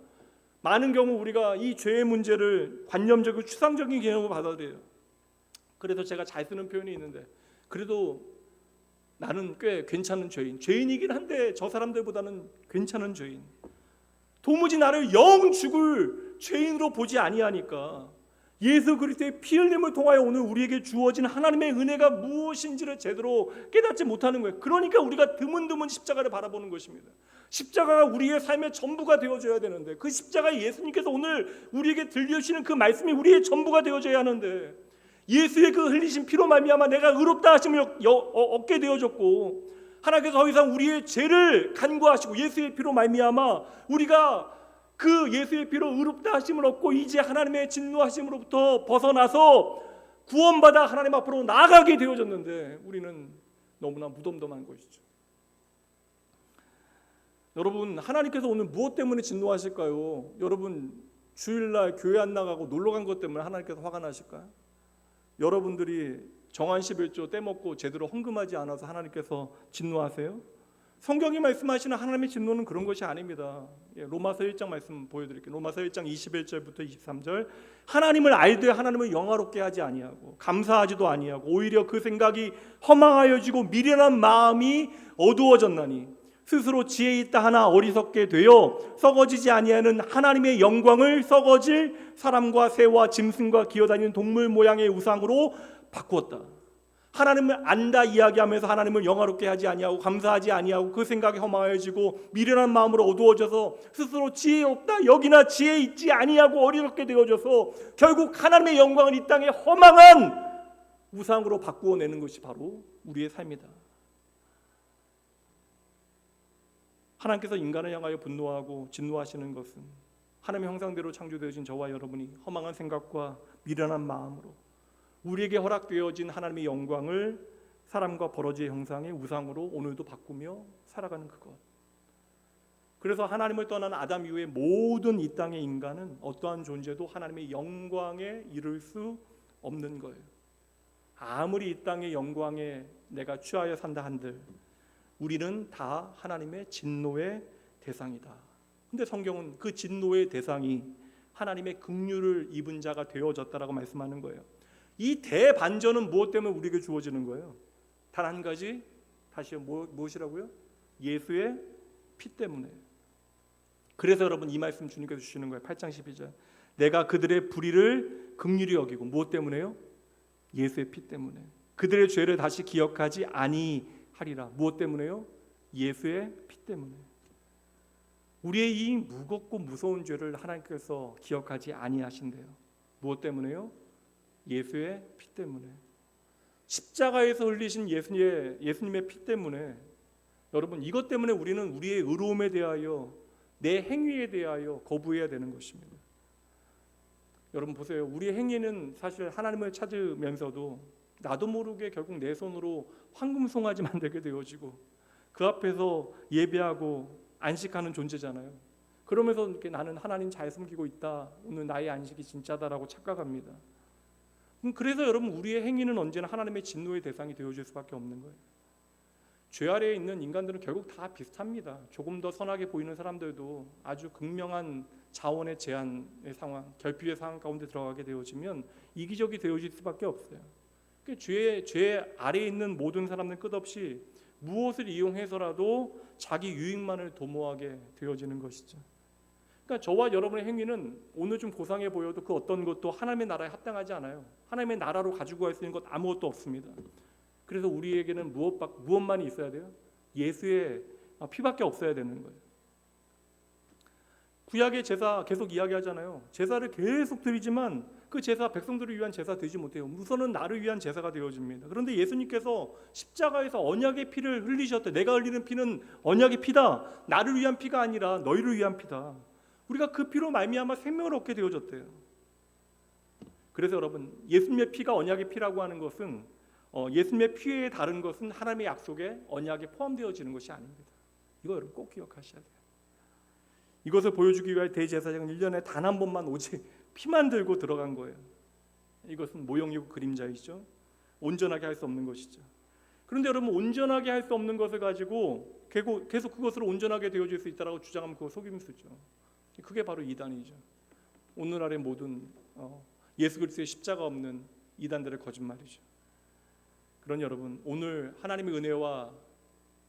많은 경우 우리가 이 죄의 문제를 관념적이고 추상적인 개념으로 받아들여요. 그래서 제가 잘 쓰는 표현이 있는데, 그래도 나는 꽤 괜찮은 죄인이긴 한데 저 사람들보다는 괜찮은 죄인. 도무지 나를 영 죽을 죄인으로 보지 아니하니까 예수 그리스도의 피 흘림을 통하여 오늘 우리에게 주어진 하나님의 은혜가 무엇인지를 제대로 깨닫지 못하는 거예요. 그러니까 우리가 드문드문 십자가를 바라보는 것입니다. 십자가가 우리의 삶의 전부가 되어줘야 되는데, 그 십자가 예수님께서 오늘 우리에게 들려주시는 그 말씀이 우리의 전부가 되어져야 하는데, 예수의 그 흘리신 피로 말미암아 내가 의롭다 하심을 얻게 되어졌고, 하나님께서 더 이상 우리의 죄를 간구하시고 예수의 피로 말미암아 우리가 그 예수의 피로 의롭다 하심을 얻고 이제 하나님의 진노하심으로부터 벗어나서 구원받아 하나님 앞으로 나아가게 되어졌는데 우리는 너무나 무덤덤한 것이죠. 여러분, 하나님께서 오늘 무엇 때문에 진노하실까요? 여러분, 주일날 교회 안 나가고 놀러 간 것 때문에 하나님께서 화가 나실까요? 여러분들이 정한 11조 떼먹고 제대로 헌금하지 않아서 하나님께서 진노하세요? 성경이 말씀하시는 하나님의 진노는 그런 것이 아닙니다. 로마서 1장 말씀 보여드릴게요. 로마서 1장 21절부터 23절. 하나님을 알되 하나님을 영화롭게 하지 아니하고 감사하지도 아니하고 오히려 그 생각이 허망하여지고 미련한 마음이 어두워졌나니 스스로 지혜 있다 하나 어리석게 되어 썩어지지 아니하는 하나님의 영광을 썩어질 사람과 새와 짐승과 기어다니는 동물 모양의 우상으로 바꾸었다. 하나님을 안다 이야기하면서 하나님을 영화롭게 하지 아니하고 감사하지 아니하고 그 생각이 허망해지고 미련한 마음으로 어두워져서 스스로 지혜 없다 여기나 지혜 있지 아니하고 어리석게 되어져서 결국 하나님의 영광을 이 땅에 허망한 우상으로 바꾸어내는 것이 바로 우리의 삶이다. 하나님께서 인간을 향하여 분노하고 진노하시는 것은 하나님의 형상대로 창조되어진 저와 여러분이 허망한 생각과 미련한 마음으로 우리에게 허락되어진 하나님의 영광을 사람과 버러지의 형상의 우상으로 오늘도 바꾸며 살아가는 그것. 그래서 하나님을 떠난 아담 이후의 모든 이 땅의 인간은 어떠한 존재도 하나님의 영광에 이를 수 없는 거예요. 아무리 이 땅의 영광에 내가 취하여 산다 한들 우리는 다 하나님의 진노의 대상이다. 근데 성경은 그 진노의 대상이 하나님의 긍휼을 입은 자가 되어졌다라고 말씀하는 거예요. 이 대반전은 무엇 때문에 우리에게 주어지는 거예요? 단 한 가지, 다시 무엇이라고요? 예수의 피 때문에. 그래서 여러분 이 말씀 주님께서 주시는 거예요. 8장 12절. 내가 그들의 불의를 긍휼히 여기고 무엇 때문에요? 예수의 피 때문에. 그들의 죄를 다시 기억하지 아니하리라. 무엇 때문에요? 예수의 피 때문에. 우리의 이 무겁고 무서운 죄를 하나님께서 기억하지 아니하신대요. 무엇 때문에요? 예수의 피 때문에. 십자가에서 흘리신 예수님의 피 때문에. 여러분, 이것 때문에 우리는 우리의 의로움에 대하여 내 행위에 대하여 거부해야 되는 것입니다. 여러분 보세요. 우리의 행위는 사실 하나님을 찾으면서도 나도 모르게 결국 내 손으로 황금송아지 만들게 되어지고 그 앞에서 예배하고 안식하는 존재잖아요. 그러면서 이렇게 나는 하나님 잘 섬기고 있다. 오늘 나의 안식이 진짜다라고 착각합니다. 그래서 여러분 우리의 행위는 언제나 하나님의 진노의 대상이 되어질 수밖에 없는 거예요. 죄 아래에 있는 인간들은 결국 다 비슷합니다. 조금 더 선하게 보이는 사람들도 아주 극명한 자원의 제한의 상황, 결핍의 상황 가운데 들어가게 되어지면 이기적이 되어질 수밖에 없어요. 죄 아래에 있는 모든 사람들은 끝없이 무엇을 이용해서라도 자기 유익만을 도모하게 되어지는 것이죠. 그러니까 저와 여러분의 행위는 오늘 좀 고상해 보여도 그 어떤 것도 하나님의 나라에 합당하지 않아요. 하나님의 나라로 가지고 갈 수 있는 것 아무것도 없습니다. 그래서 우리에게는 무엇만이 있어야 돼요? 예수의 피밖에 없어야 되는 거예요. 구약의 제사 계속 이야기하잖아요. 제사를 계속 드리지만 그 제사 백성들을 위한 제사 되지 못해요. 우선은 나를 위한 제사가 되어집니다. 그런데 예수님께서 십자가에서 언약의 피를 흘리셨대. 내가 흘리는 피는 언약의 피다. 나를 위한 피가 아니라 너희를 위한 피다. 우리가 그 피로 말미암아 생명을 얻게 되어졌대요. 그래서 여러분 예수님의 피가 언약의 피라고 하는 것은 예수님의 피에 다른 것은 하나님의 약속에 언약에 포함되어지는 것이 아닙니다. 이거 여러분 꼭 기억하셔야 돼요. 이것을 보여주기 위해 대제사장은 1년에 단 한 번만 오직 피만 들고 들어간 거예요. 이것은 모형이고 그림자이죠. 온전하게 할 수 없는 것이죠. 그런데 여러분 온전하게 할 수 없는 것을 가지고 계속 그것으로 온전하게 되어질 수 있다라고 주장하면 그거 속임수죠. 그게 바로 이단이죠. 오늘날의 모든 예수 그리스도의 십자가 없는 이단들의 거짓말이죠. 그런 여러분, 오늘 하나님의 은혜와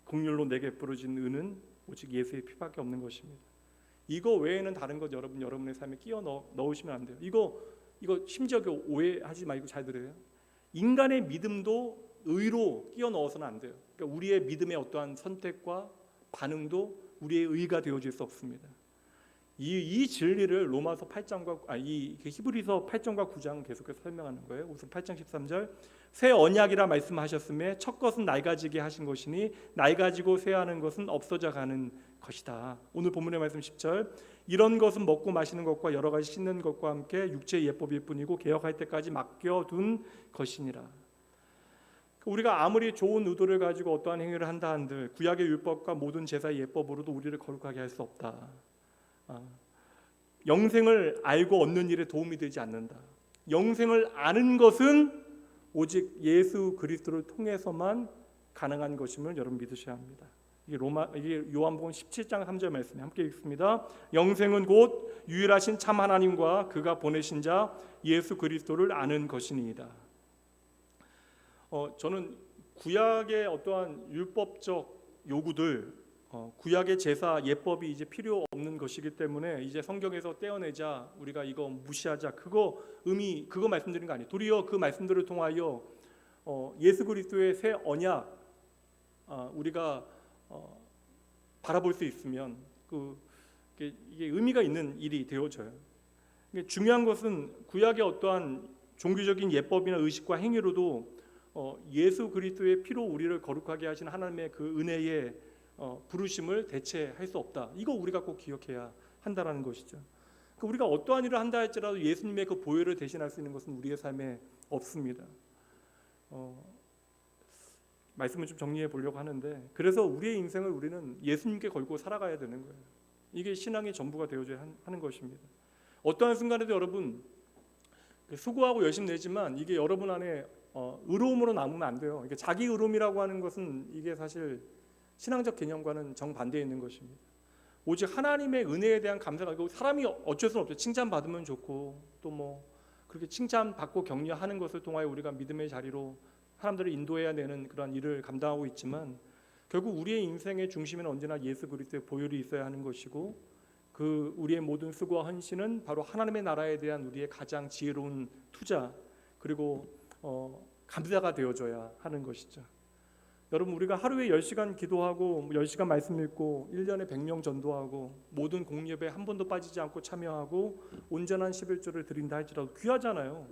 긍휼로 내게 베풀어진 은은 오직 예수의 피밖에 없는 것입니다. 이거 외에는 다른 것 여러분의 삶에 끼워 넣으시면 안 돼요. 이거 심지어 오해하지 말고 잘 들어요. 인간의 믿음도 의로 끼워 넣어서는 안 돼요. 그러니까 우리의 믿음의 어떠한 선택과 반응도 우리의 의가 되어질 수 없습니다. 이 진리를 로마서 8장과 이 히브리서 8장과 9장 계속해서 설명하는 거예요. 우선 8장 13절 새 언약이라 말씀하셨음에 첫 것은 낡아지게 하신 것이니 낡아지고 쇠하는 것은 없어져 가는 것이다. 오늘 본문의 말씀 10절 이런 것은 먹고 마시는 것과 여러 가지 씻는 것과 함께 육체의 예법일 뿐이고 개혁할 때까지 맡겨둔 것이니라. 우리가 아무리 좋은 의도를 가지고 어떠한 행위를 한다 한들 구약의 율법과 모든 제사의 예법으로도 우리를 거룩하게 할 수 없다. 영생을 알고 얻는 일에 도움이 되지 않는다. 영생을 아는 것은 오직 예수 그리스도를 통해서만 가능한 것임을 여러분 믿으셔야 합니다. 이게 요한복음 17장 3절 말씀에 함께 읽습니다. 영생은 곧 유일하신 참 하나님과 그가 보내신 자 예수 그리스도를 아는 것이니이다. 저는 구약의 어떠한 율법적 요구들, 구약의 제사 예법이 이제 필요 없는 것이기 때문에 이제 성경에서 떼어내자, 우리가 이거 무시하자, 그거 말씀드린 거 아니에요. 도리어 그 말씀들을 통하여 예수 그리스도의 새 언약 우리가 바라볼 수 있으면 이게 의미가 있는 일이 되어져요. 중요한 것은 구약의 어떠한 종교적인 예법이나 의식과 행위로도 예수 그리스도의 피로 우리를 거룩하게 하신 하나님의 그 은혜의 부르심을 대체할 수 없다. 이거 우리가 꼭 기억해야 한다라는 것이죠. 우리가 어떠한 일을 한다 할지라도 예수님의 그 보혈을 대신할 수 있는 것은 우리의 삶에 없습니다. 말씀을 좀 정리해 보려고 하는데, 그래서 우리의 인생을 우리는 예수님께 걸고 살아가야 되는 거예요. 이게 신앙의 전부가 되어줘야 하는 것입니다. 어떠한 순간에도 여러분 수고하고 열심히 내지만 이게 여러분 안에 의로움으로 남으면 안 돼요. 이게 자기 의로움이라고 하는 것은 이게 사실 신앙적 개념과는 정반대에 있는 것입니다. 오직 하나님의 은혜에 대한 감사가, 사람이 어쩔 수는 없죠. 칭찬받으면 좋고 또 뭐 그렇게 칭찬받고 격려하는 것을 통하여 우리가 믿음의 자리로 사람들을 인도해야 되는 그런 일을 감당하고 있지만, 결국 우리의 인생의 중심에는 언제나 예수 그리스도의 보혈이 있어야 하는 것이고, 그 우리의 모든 수고와 헌신은 바로 하나님의 나라에 대한 우리의 가장 지혜로운 투자, 그리고 감사가 되어져야 하는 것이죠. 여러분, 우리가 하루에 10시간 기도하고 10시간 말씀 읽고 1년에 100명 전도하고 모든 공예배에 한 번도 빠지지 않고 참여하고 온전한 11조를 드린다 할지라도 귀하잖아요.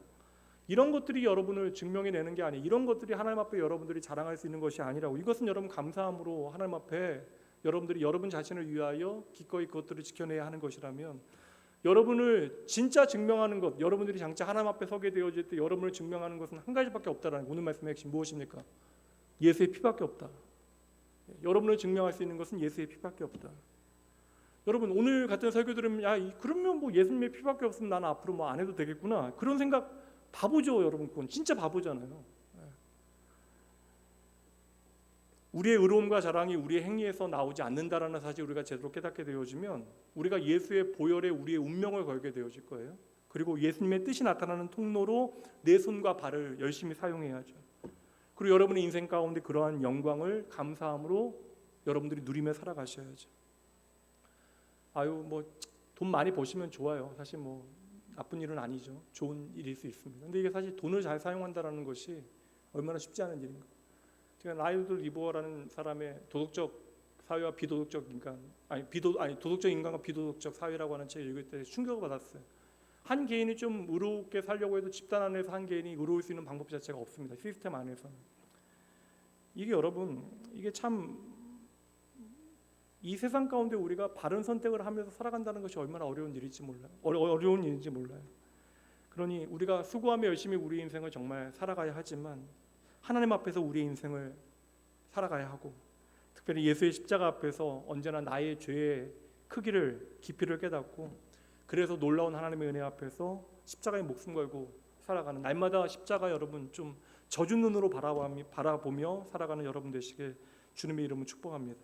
이런 것들이 여러분을 증명해내는 게 아니에요. 이런 것들이 하나님 앞에 여러분들이 자랑할 수 있는 것이 아니라고. 이것은 여러분 감사함으로 하나님 앞에 여러분들이 여러분 자신을 위하여 기꺼이 그것들을 지켜내야 하는 것이라면, 여러분을 진짜 증명하는 것, 여러분들이 장차 하나님 앞에 서게 되어질 때 여러분을 증명하는 것은 한 가지밖에 없다라는, 오늘 말씀의 핵심 무엇입니까? 예수의 피밖에 없다. 여러분을 증명할 수 있는 것은 예수의 피밖에 없다. 여러분, 오늘 같은 설교 들으면 그러면 뭐 예수님의 피밖에 없으면 나는 앞으로 뭐 안 해도 되겠구나, 그런 생각 바보죠. 여러분, 그건 진짜 바보잖아요. 우리의 의로움과 자랑이 우리의 행위에서 나오지 않는다라는 사실 우리가 제대로 깨닫게 되어지면 우리가 예수의 보혈에 우리의 운명을 걸게 되어질 거예요. 그리고 예수님의 뜻이 나타나는 통로로 내 손과 발을 열심히 사용해야죠. 그리고 여러분의 인생 가운데 그러한 영광을 감사함으로 여러분들이 누리며 살아가셔야죠. 뭐 돈 많이 버시면 좋아요. 사실 뭐 나쁜 일은 아니죠. 좋은 일일 수 있습니다. 근데 이게 사실 돈을 잘 사용한다라는 것이 얼마나 쉽지 않은 일인가. 제가 라이언 리버라는 사람의 도덕적 사회와 비도덕적 인간, 도덕적 인간과 비도덕적 사회라고 하는 책을 읽을 때 충격을 받았어요. 한 개인이 좀 의롭게 살려고 해도 집단 안에서 한 개인이 의로울 수 있는 방법 자체가 없습니다. 시스템 안에서는. 이게 여러분, 이게 참 이 세상 가운데 우리가 바른 선택을 하면서 살아간다는 것이 얼마나 어려운 일인지 몰라요. 그러니 우리가 수고하며 열심히 우리 인생을 정말 살아가야 하지만, 하나님 앞에서 우리 인생을 살아가야 하고, 특별히 예수의 십자가 앞에서 언제나 나의 죄의 크기를, 깊이를 깨닫고, 그래서 놀라운 하나님의 은혜 앞에서 십자가에 목숨 걸고 살아가는, 날마다 십자가 여러분 좀 젖은 눈으로 바라보며 살아가는 여러분 되시길 주님의 이름으로 축복합니다.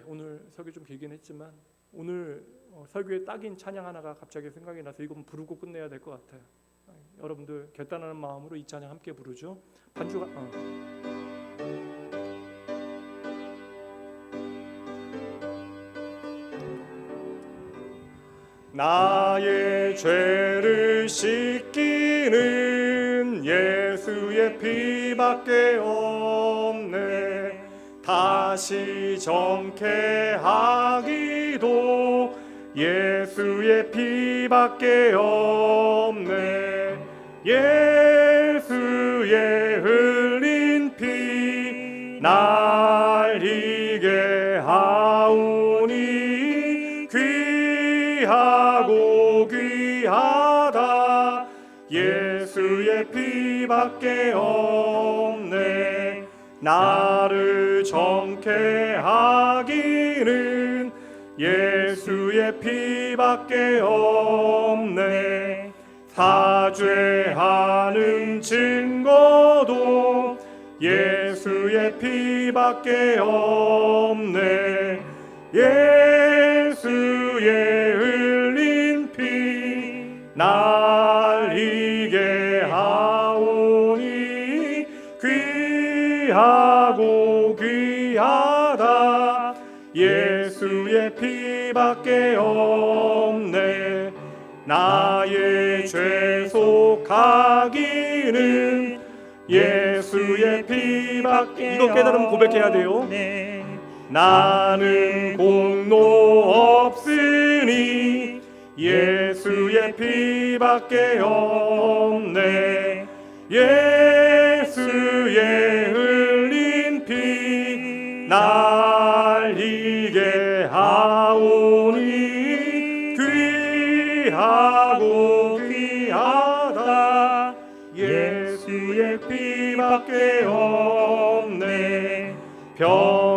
오늘 설교 좀 길긴 했지만 오늘 설교에 딱인 찬양 하나가 갑자기 생각이 나서 이건 부르고 끝내야 될 것 같아요. 여러분들 결단하는 마음으로 이 찬양 함께 부르죠. 반주가 나의 죄를 씻기는 예수의 피밖에 없네. 다시 정케하기도 예수의 피밖에 없네. 예수의 흘린 피 날리게 하오니 귀하고 귀하다. 예수의 피밖에 없네. 나를 정케 하기는 예수의 피밖에 없네. 사죄하는 증거도 예수의 피밖에 없네. 예수의 흘린 피 날리게 하오니 귀하고 귀하다. 예수의 피밖에 없네. 나의 죄 속하기는 예수의 피밖에 이거 깨달으면 고백해야 돼요. 나는 공로 없으니 예수의 피밖에 없네. 예수의 흘린 피 날리게 하오니 귀하고 귀하다. 예수의 피밖에 없네. 평안함과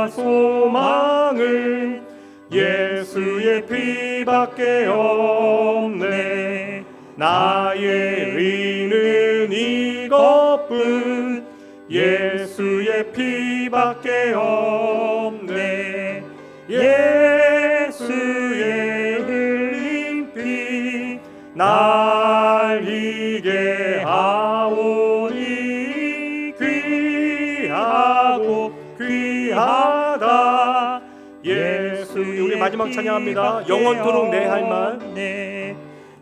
소망은 예수의 피밖에 없네. 나의 의는 이것뿐 예수의 피밖에 없네. 예수의 흘린 피 날리게 하오니 귀하고 귀하다. 예수. 우리 마지막 찬양합니다. 영원토록 내 할 말.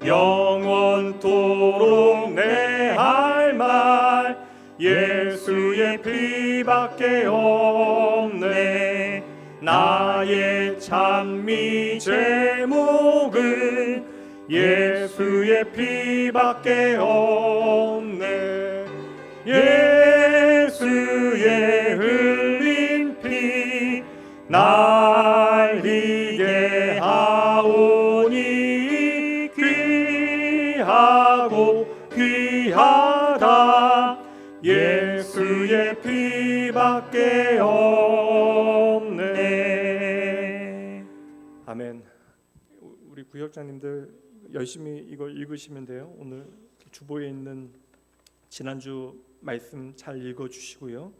영원토록 내 할 말 예수의 피밖에 없네. 나의 찬미 제목은 예수의 피밖에 없네. 예수의 흘린 피 날리게 하오니 귀하고 귀하다. 예수의 피밖에 없네. 아멘. 우리 구역장님들 열심히 이걸 읽으시면 돼요. 오늘 주보에 있는 지난주 말씀 잘 읽어주시고요.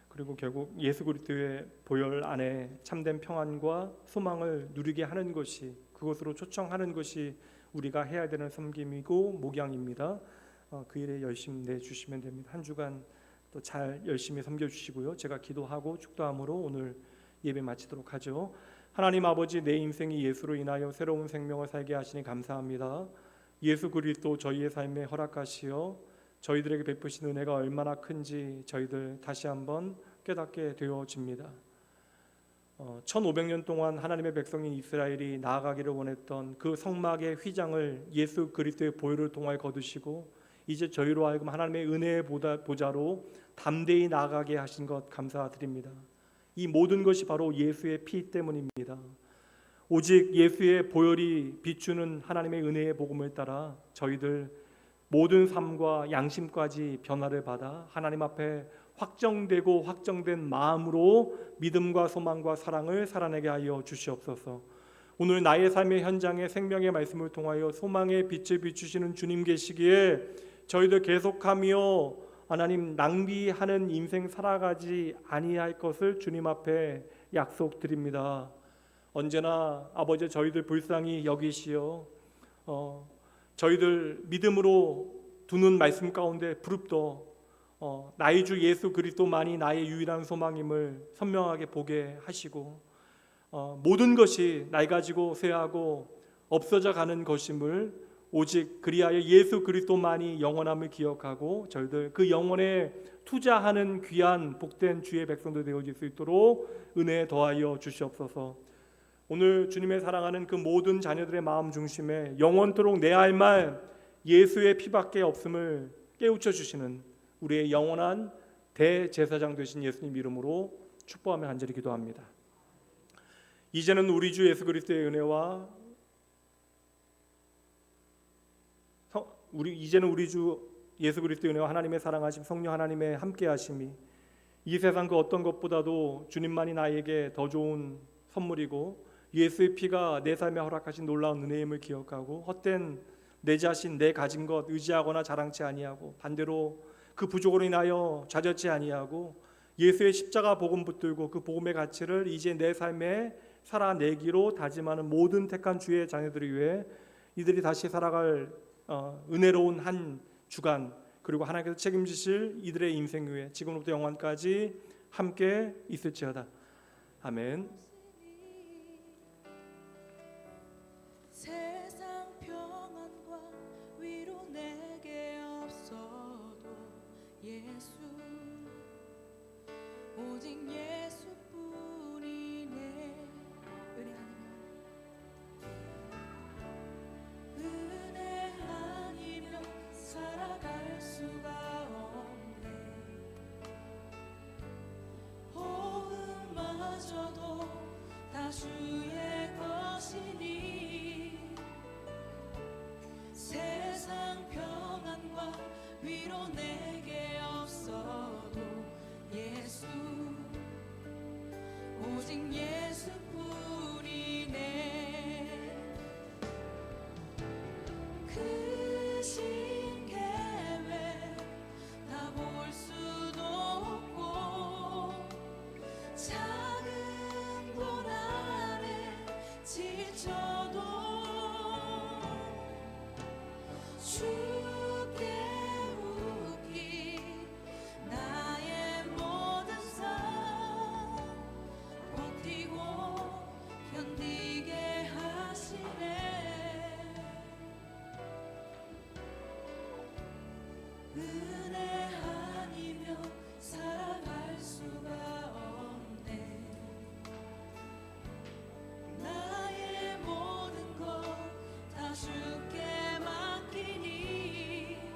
그리고 결국 예수 그리스도의 보혈 안에 참된 평안과 소망을 누리게 하는 것이, 그것으로 초청하는 것이 우리가 해야 되는 섬김이고 목양입니다. 그 일에 열심히 내주시면 됩니다. 한 주간 또 잘 열심히 섬겨주시고요. 제가 기도하고 축도함으로 오늘 예배 마치도록 하죠. 하나님 아버지, 내 인생이 예수로 인하여 새로운 생명을 살게 하시니 감사합니다. 예수 그리스도 저희의 삶에 허락하시어 저희들에게 베푸신 은혜가 얼마나 큰지 저희들 다시 한번 깨닫게 되어집니다. 1500년 동안 하나님의 백성인 이스라엘이 나아가기를 원했던 그 성막의 휘장을 예수 그리스도의 보혈을 통하여 거두시고 이제 저희로 하여금 하나님의 은혜의 보좌로 담대히 나아가게 하신 것 감사드립니다. 이 모든 것이 바로 예수의 피 때문입니다. 오직 예수의 보혈이 비추는 하나님의 은혜의 복음을 따라 저희들 모든 삶과 양심까지 변화를 받아 하나님 앞에 확정되고 확정된 마음으로 믿음과 소망과 사랑을 살아내게 하여 주시옵소서. 오늘 나의 삶의 현장에 생명의 말씀을 통하여 소망의 빛을 비추시는 주님 계시기에 저희들 계속하며 하나님 낭비하는 인생 살아가지 아니할 것을 주님 앞에 약속드립니다. 언제나 아버지 저희들 불쌍히 여기시어 저희들 믿음으로 두는 말씀 가운데 부릅떠 나의 주 예수 그리스도만이 나의 유일한 소망임을 선명하게 보게 하시고 모든 것이 날 가지고 쇠하고 없어져 가는 것임을 오직 그리하여 예수 그리스도만이 영원함을 기억하고 저희들 그 영혼에 투자하는 귀한 복된 주의 백성들 되어질 수 있도록 은혜 더하여 주시옵소서. 오늘 주님의 사랑하는 그 모든 자녀들의 마음 중심에 영원토록 내 할 말 예수의 피밖에 없음을 깨우쳐 주시는 우리의 영원한 대제사장 되신 예수님 이름으로 축복하며 간절히 기도합니다. 이제는 우리 주 예수 그리스도의 은혜와 우리 주 예수 그리스도의 은혜와 하나님의 사랑하심 성령 하나님의 함께하심이 이 세상 그 어떤 것보다도 주님만이 나에게 더 좋은 선물이고 예수의 피가 내 삶에 허락하신 놀라운 은혜임을 기억하고 헛된 내 자신 내 가진 것 의지하거나 자랑치 아니하고 반대로 그 부족으로 인하여 좌절치 아니하고 예수의 십자가 복음 붙들고 그 복음의 가치를 이제 내 삶에 살아내기로 다짐하는 모든 택한 주의 자녀들을 위해 이들이 다시 살아갈 은혜로운 한 주간 그리고 하나님께서 책임지실 이들의 인생 위에 지금부터 영원까지 함께 있을지어다. 아멘. 세상 평안과 위로 내게 없어도 예수 오직 예수뿐이네. 은혜 아니면 살아갈 수가 없네. 호흡마저도 다 주